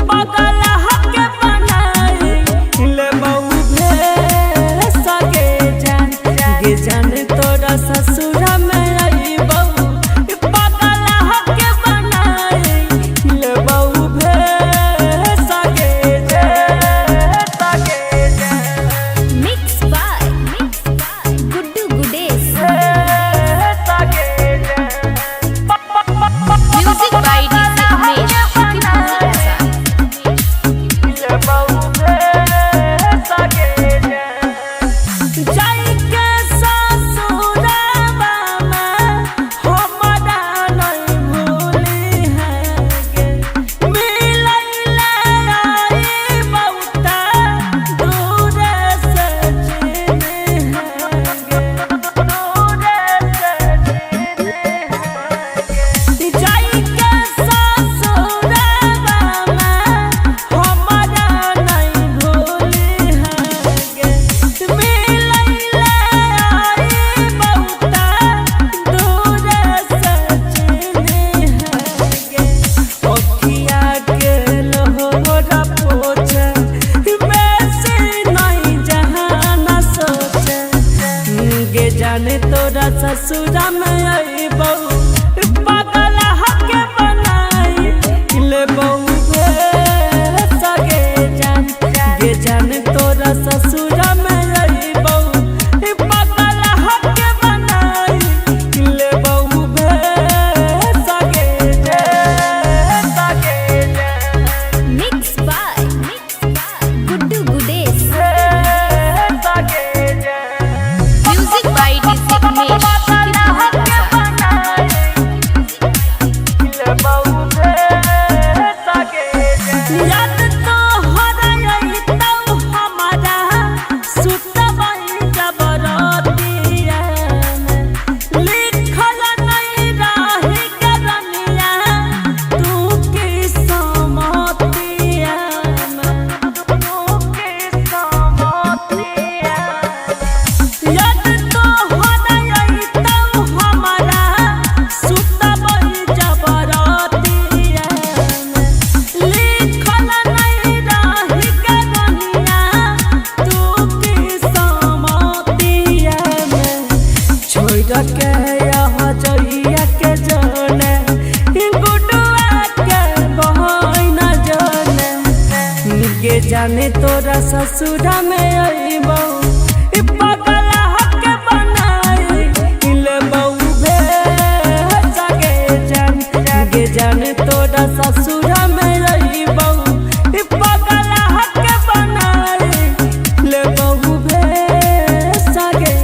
पगल हके बनाई ले बहू भेसा के जाने तोरा ससुरा में रही बहू पगल हके बनाई ले बहू भेसा के mix by Guddu Gudesh music by DJ Umesh जाई के ससुरावा में हमरा नहीं भूली है गे मिलैले आई बहुता दूर से जीने है गे दूर से जीने है गे जाई के ससुरावा में हमरा नहीं भूली है गे मिलैले आई बहुता दूर से जीने है गे ओखिया के लोहरा पोछे वैसे नहीं जहाना सोचे गे जाने तोरा ससुरा में आई बहू पागल हके बनाई ले बहू भेसा गे जाने तोरा ससुरा में आई बहू पागल हके बनाई ले बहू भेसा गे mix by Guddu Gudesh music by DJ Umesh याद तो हराई तौ हमारा सुतबई जबरतिया लिखल नहीं रही करनिया तू की समतिया याद तो हराई तौ हमारा सुतबई जबरतिया लिखल नहीं रही करनिया तू की समतिया छोड़ के यहाँ जइया के जाने गुडुआ के बहना जाने के जाने तोरा ससुरा में आई बहू पगल हके बनाई ले बहू भेसा गे जाने तोरा ससुरा में रही बहू पगल हके बनाई ले बहू भेसा गे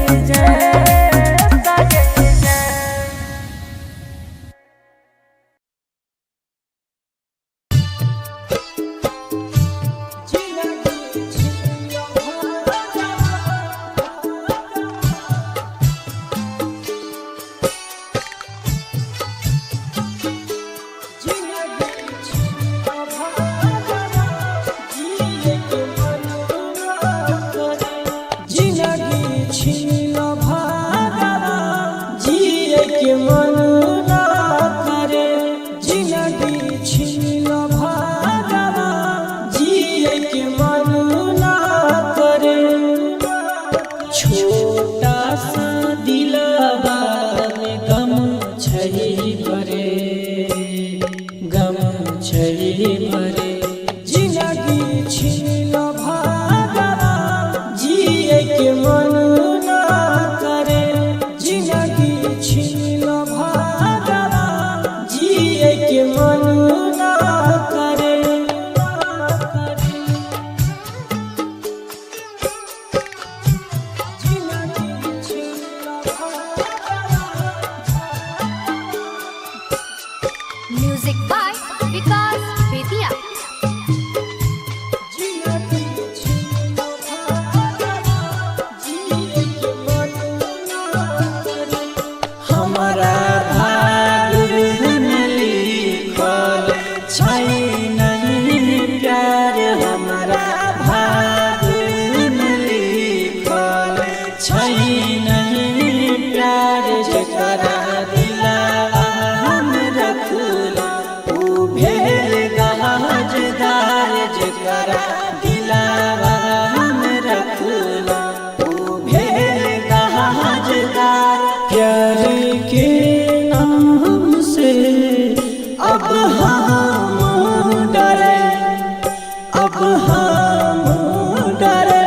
म्यूजिक बाय विकास बेतिया। हमारा भाग्य में लिखल छैन प्यार, हमारा भाग्य में लिखल छैन प्यार, जकरा दिलवा हम रखला ऊ भेल गाजदार, जकरा दिलवा हम रखला ऊ भेल गाजदार। प्यार के नाम से अब हम डरे, अब हम डरे,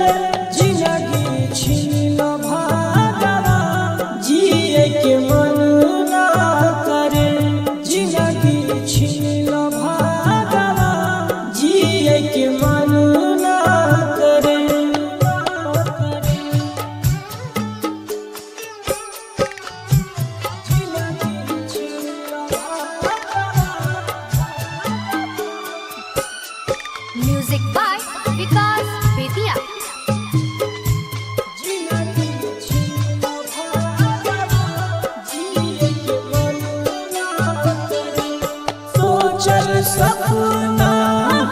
जिंदगी छीन भागवा जिए के मन ना करे, जिंदगी छीन भागवा जिए के मन ना करे। म्यूजिक बाय विकास बेतिया। सोचल सपना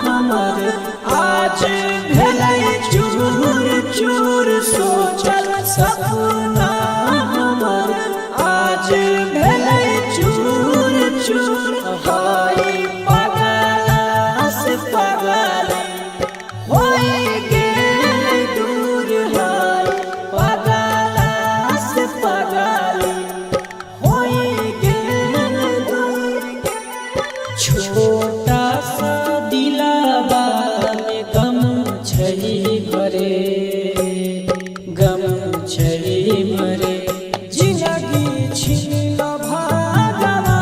हमर आज भेलै चूर चूर, सोचल सपना हमर आज भेलै चूर चूर। हाय पागल से पागल होई गेल दूर, हाय पागल से पागल होई गेल दूर। छोटा सा दिलावा में गम छही भरे, गम छही भरे, जिंदगी छीन भागवा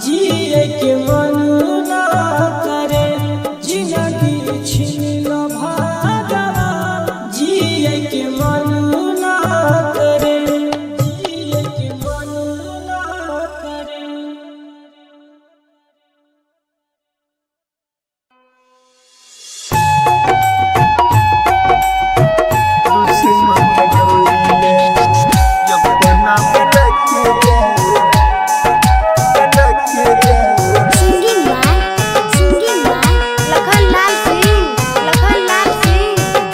जिए के मन ना करे, जिंदगी छीन भागवा जिए के मन ना करे, जिए के मन ना करे। Singing by Lakhanlal Singh.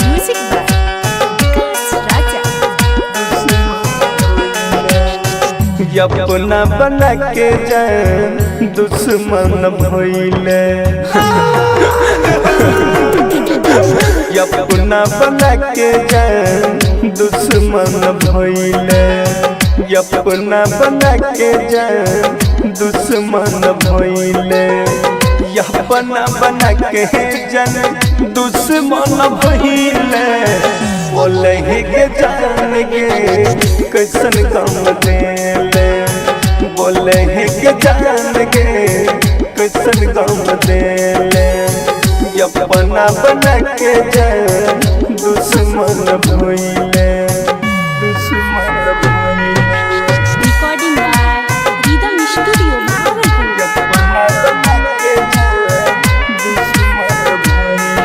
Music by Vikas Raja. अपना बना के जान दुश्मन भइले, अपना बना के जान दुश्मन भइले, अपना बना के जान दुश्मन भइले, अपना बना के जान दुश्मन भइले। बोले के जान गे कैसन काम देले, बोले के जान गे कैसन काम देले, अपना बना के जान दुश्मन भइले, दुश्मन भइले। Recording by rhythm studio Bhagalpur. अपना बना के जान दुश्मन भइले,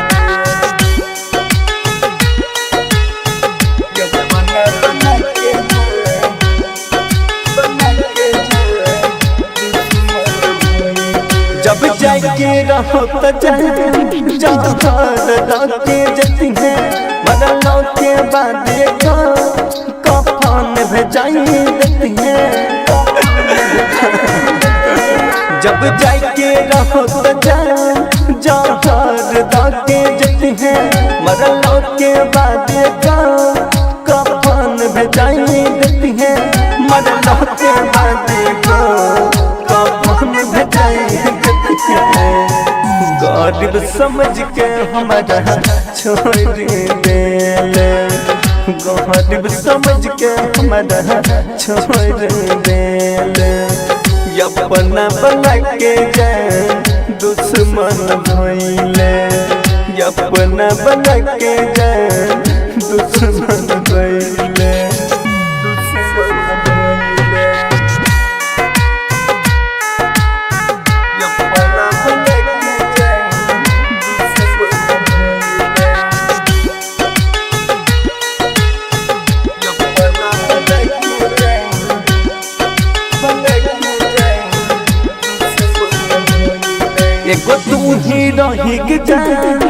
अपना बना के जान, बना के जान दुश्मन भइले। जब जाके रहो तो जहाँ के जती है, मरलों के बाद कफन भेजाई देती है। जब जाके रहो तो जहाँ के जती है, मरलों के बाद कफन भेजाई देती है, मरलों के बाद कफन भेजाई देती है। गरीब समझ के हमारा छोड़ देले, गरीब समझ के हमारा छोड़ देले, अपना बना के जान दुश्मन भइले, अपना बना के जान दुश्मन भइले, दुश्मन भइले। एगो तू ही रही के जान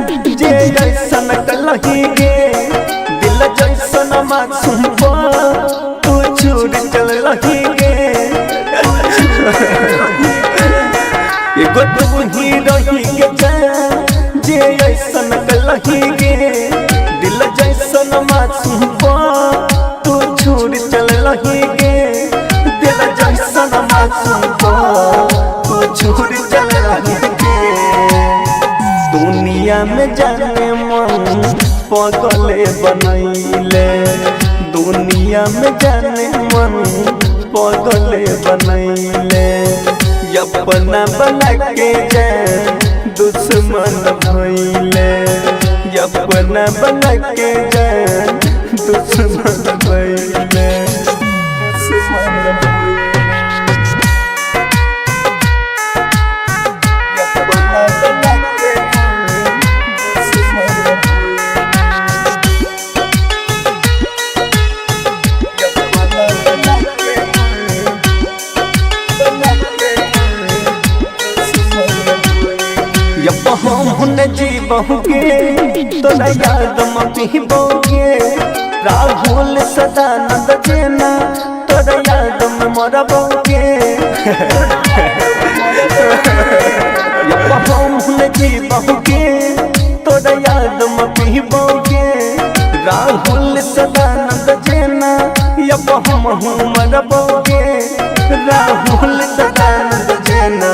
जे ऐसन कलही गे दिल जैसन मासूम तू छोड़ चल रही गे एगो तू ही रही के जान जे ऐसन कलही गे दिल जैसन मासूम तू छोड़ चल रही गे दिल जैसन मासूम तू छोड़ चल रही गे दुनिया में जाने मन पगले बनैले दुनिया में जाने मन पगले बनैले अपना बना के जान दुश्मन भइले अपना बना के जान दुश्मन भइले हम जी बहुगे तोरा याद मपी बोगे राहुल सदानंद जेना तोरा याद में मोरा बोगे हम जी बहुगे तोरा याद मपी बोगे राहुल सदानंद जेना हम मर बोगे राहुल सदानंद जेना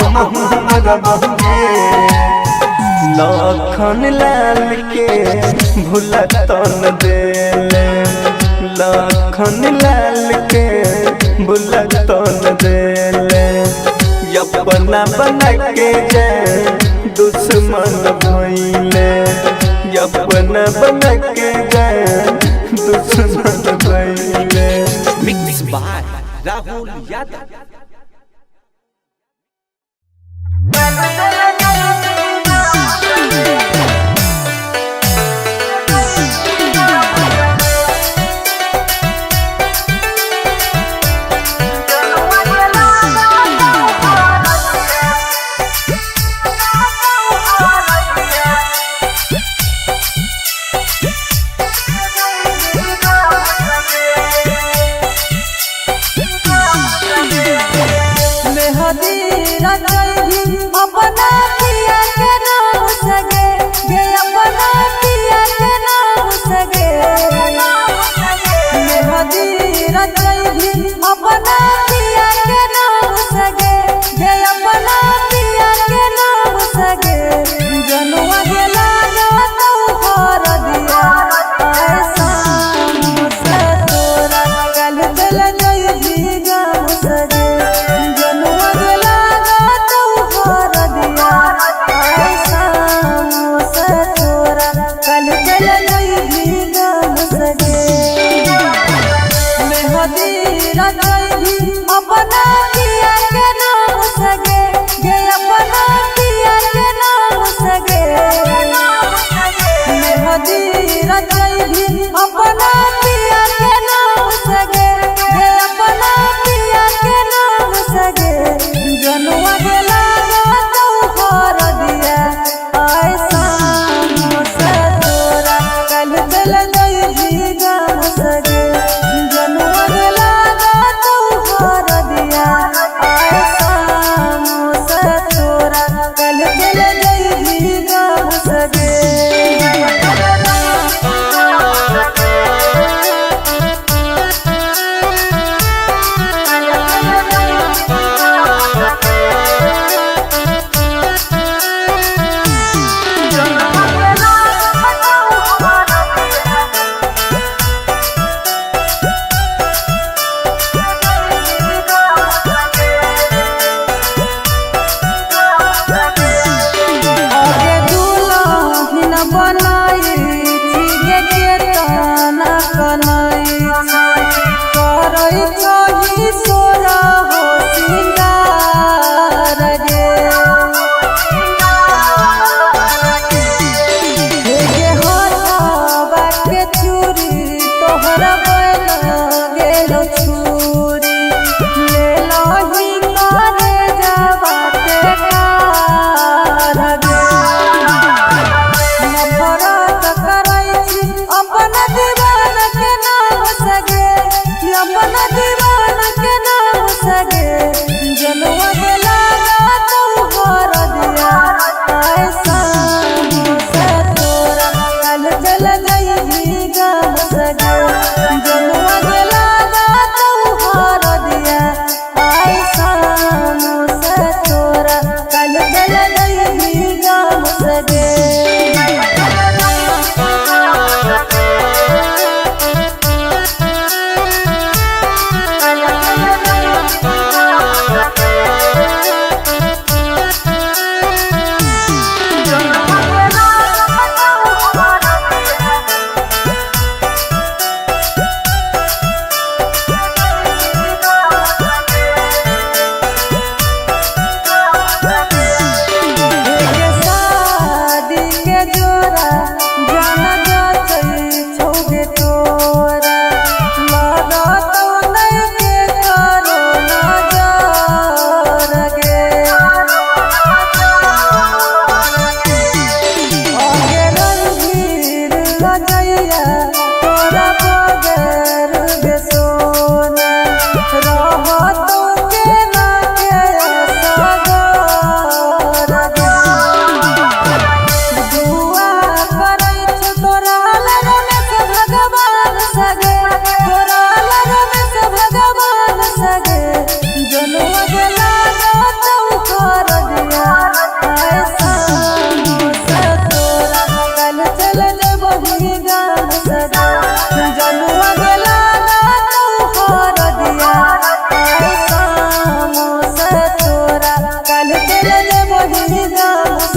हम मर बोगे लखन लाल के भुलतन देले लखन लाल के भुलतन देले अपना बना के जान दुश्मन भइले अपना बना के जान दुश्मन भइले मिक्स बाय राहुल यादव। जनुआ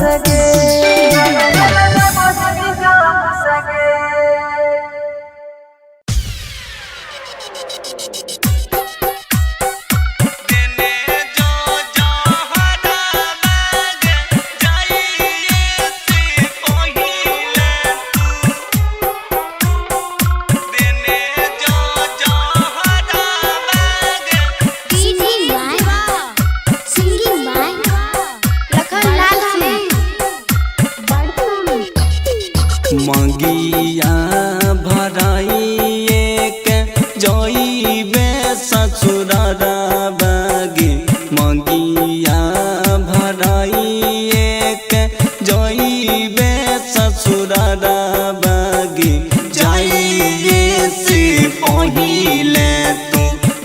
से गे मंगिया भराइए के जइबे ससुरारा बागे मंगिया भराइए के जइबे ससुरारा बागे जाइए से पहिले तू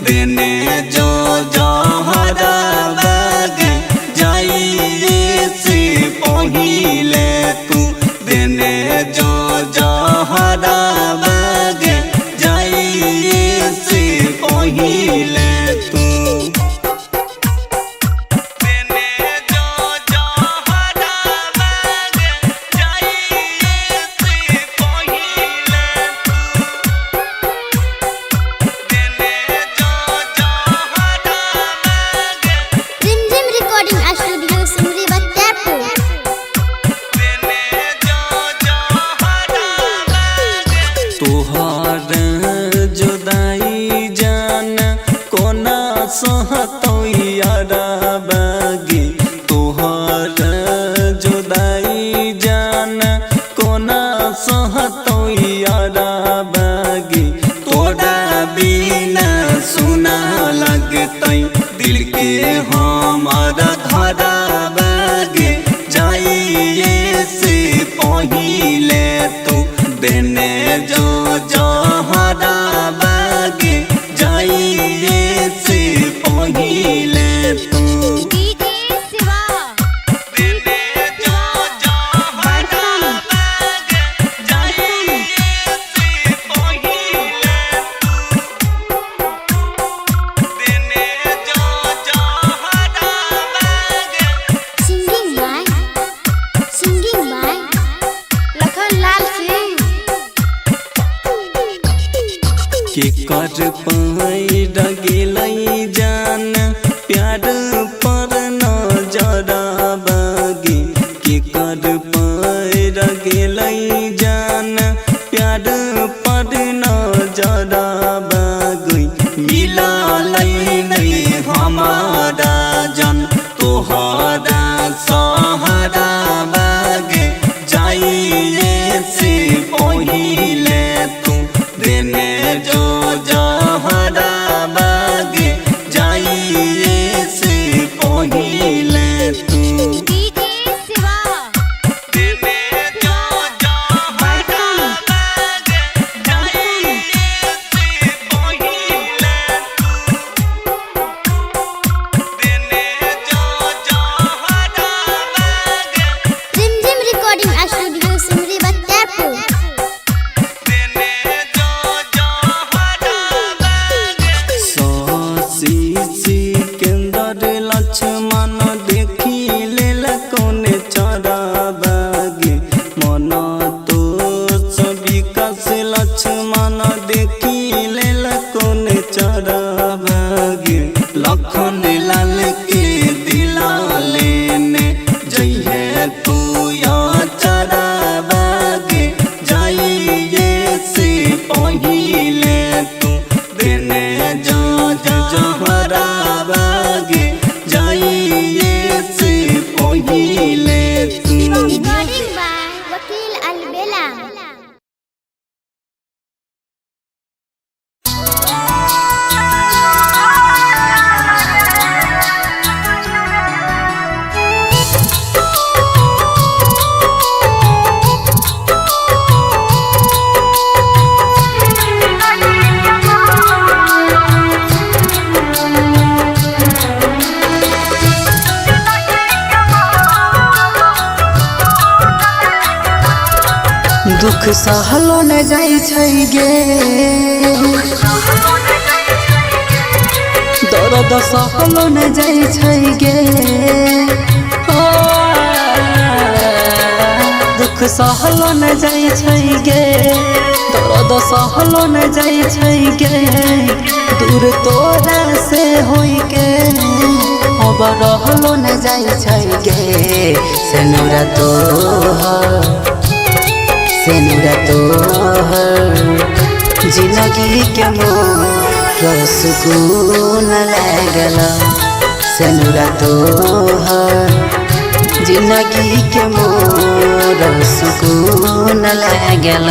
देने जो जहरा बागे जाइए से पहिले तू देने जो जहरा बागे जाइए से पहिले तू देने जो जहरा बागे जाइए से पहिले तू देने जो जहरा बागे रिमझिम रिकॉर्डिंग स्टूडियो सिमरी बत्तेपुर। तोहर जुदाई जान कोना सहतैयारा बागे तोहर जुदाई जान कोना सहतैयारा बागे तोरा बिना सुना लगतै दिल के हमारा धरा बागे जाइए से पहिले तू देने जो जहरा बागे जाइए से पहिले तू देने जो जहरा बागे जाइए से पहिले तू देने जो जहरा बागे सिंगिंग बाय लखनलाल सिंह। के कर पैर गेलै जान प्यार पर नजरा बागे के कर पैर गेलै जान प्यार पर नजरा बागे मिला नहीं हमारा जन तोहरा सहारा बागे जाइए से पहिले तू देने जो जहरा बागे जाइए से पहिले तू देने जो जहरा बागे जाइए से पहिले तू देने जो जहरा बागे रिमझिम रिकॉर्डिंग स्टूडियो सिमरी बत्तेपुर। देने जो जहरा बागे ससी सिकंदर लक्ष्मण देखी लेल कोने चरा बागे मन तो विकास लक्ष्मण देखी लेल कोने चरा बागे लखन लाल के दिला लेने जइहे तू या चरा बागे जाइए से पहिले तू देने जो जहरा बागे जाइए से पहिले तू रिकॉर्डिंग बाय वकील अलबेला। दुख सहलो न जाइ छै गे दर्द सहलो न जाइ छै गे सहलो न जाइ छै गे दर्द सहलो न जाइ छै गे दूर तोरा से होई के अब रहलो न जाइ छै गे सेनुरा तोहर जिंदगी के मोर सुकून लागल सेनुरा तोहर जिंदगी के मोर सुकून लागल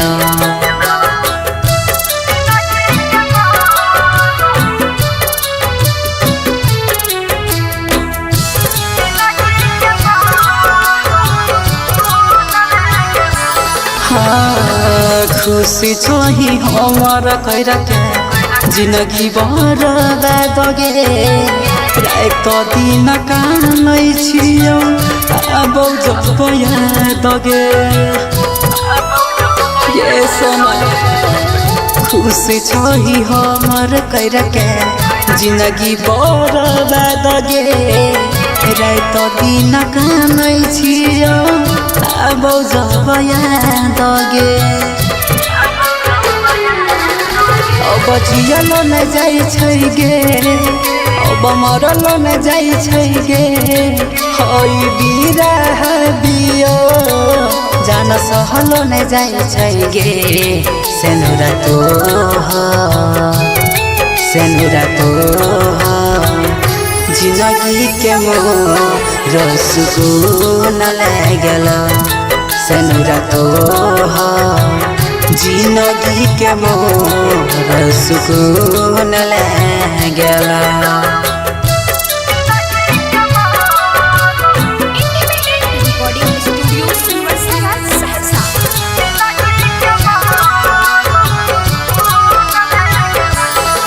खुशी छोही हमार कैर के जिंदगी बर्बाद गे रात दिन कानै छियौ अब जब याद गे ये समय खुशी छोही हमार कैर के जिंदगी बर्बाद गे रात दिन कानै छियौ अब जब याद गे अब जियलो न जाइ छै गे अब मरलो न जाइ छै गे हई बिरह बियो जान सहलो न जाइ छै गे सेनुरा तोहर जिंदगी के मोर सुकून लागल सेनुरा तोहर जिंदगी के मोर सुकून लागल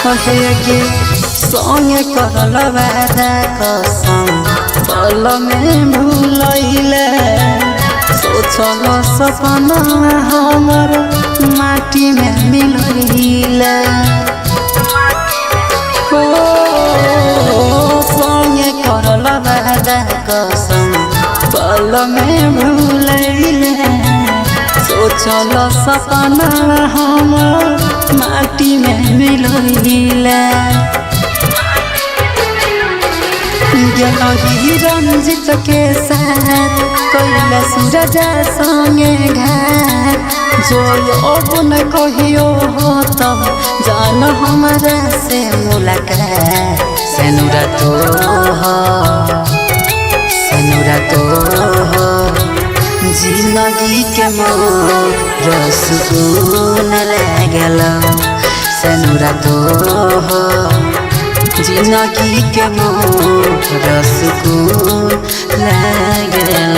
कहे गे संगे करल वादा कसम पल में भूलैले सोचल सपना हमर माटी में मिलैले हो संगे करल वादा कसम पल में भूलैले सोचल सपना हमर माटी में मिलैले गेलही रंजित के साथ कैला सूरज संगे घाट जो अब न कहियो हो तब जान हमरा से मुलाकात सेनुरा तोहर जिंदगी के मोर सुकून लागल सेनुरा तोहर जिंदगी के मोर सुकून लागल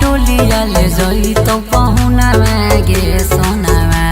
डोलिया ले जई तो पहुना गे सोनावा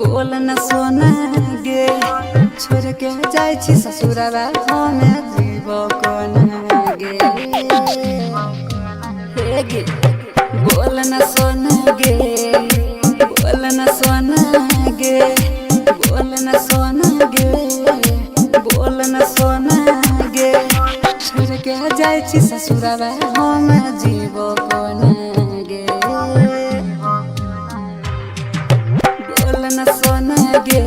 बोल न सोना गे छोड़ के जाय छी ससुरवा हमें जीव कोना गे हे गे बोल न सोना गे बोल न सोना गे बोल न सोना गे बोल न सोना गे छोड़ के जाय छी ससुरवा हमें जीव कोना गे बोल न सोना गे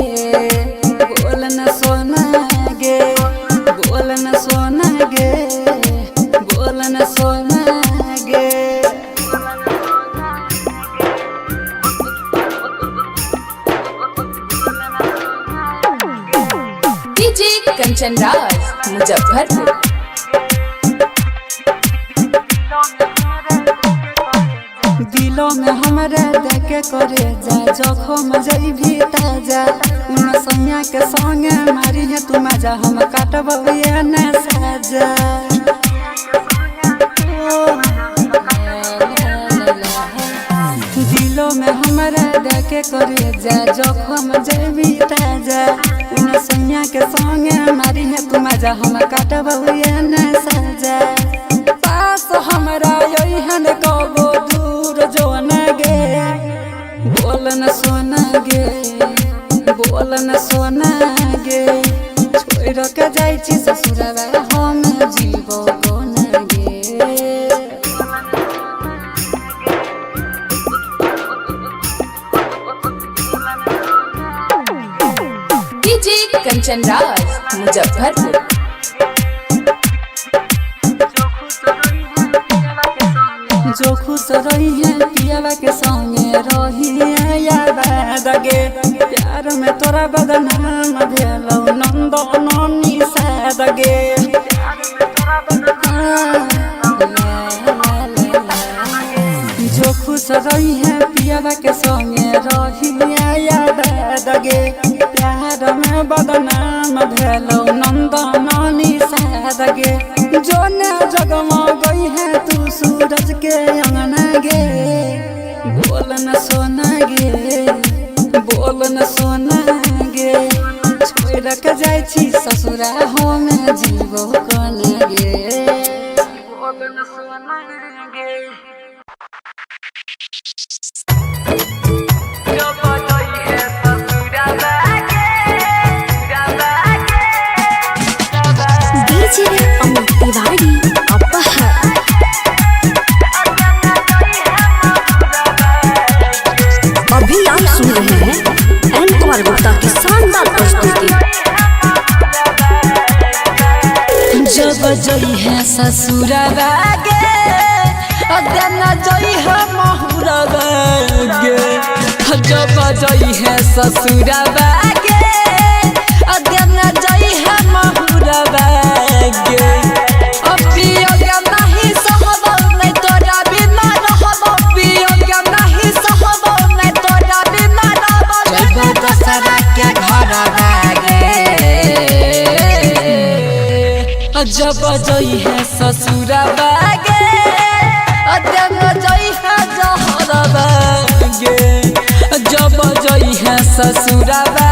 बोल न सोना गे बोल न सोना गे बोल न सोना गे डीजे कंचन राज मुजफ्फरपुर। दिलों में हमारे देखे करे जा जखम जइभी ताजा उन सैया के संगे मारी है तू मजा हम काटब ये न साजा दिलों में हमारे देखे करे जा जखम जइभी ताजा उन सैया के संगे मारी है तू मजा हम काटब ये न साजा पास हमरा यही कबो जो न गे बोल न सोना गे बोल न सोना गे छोड़ के जाय छी ससुरवा हम जीव कोना गे डीजे कंचन राज मुजफ्फरपुर। जो खुश रही है पियावा के संगे रही है याद गे प्यार में तोरा बदनाम भेलौ नंद नानी साद गे जो खुश रही है पियावा के संगे रही है याद गे प्यार में बदनाम भेलौ नंद नानी साद गे जो न जगमा गई है तू सूरज के अंगना गे बोल न सोना गे बोल न सोना गे छोड़ के जाय छी ससुरा हम जीव कोना गे बोल न सोना गे डीजे अमित तिवारी अपहर। अभी आप सुन रहे हैं एन कुमार गुप्ता की शानदार प्रस्तुति। जब जई है ससुरवा गे अदन जई है महुरवा गे जब जई है ससुरवा गे अदन जई है महुरवा गे अपियो के नहीं सहब नहीं तोरा बिना रहब पियो के नहीं सहब नहीं तोरा बिना रहब जब दसरा के घरवा जब जई है ससुरवा गे अदन जई है जहरवा गे जब जई है ससुरवा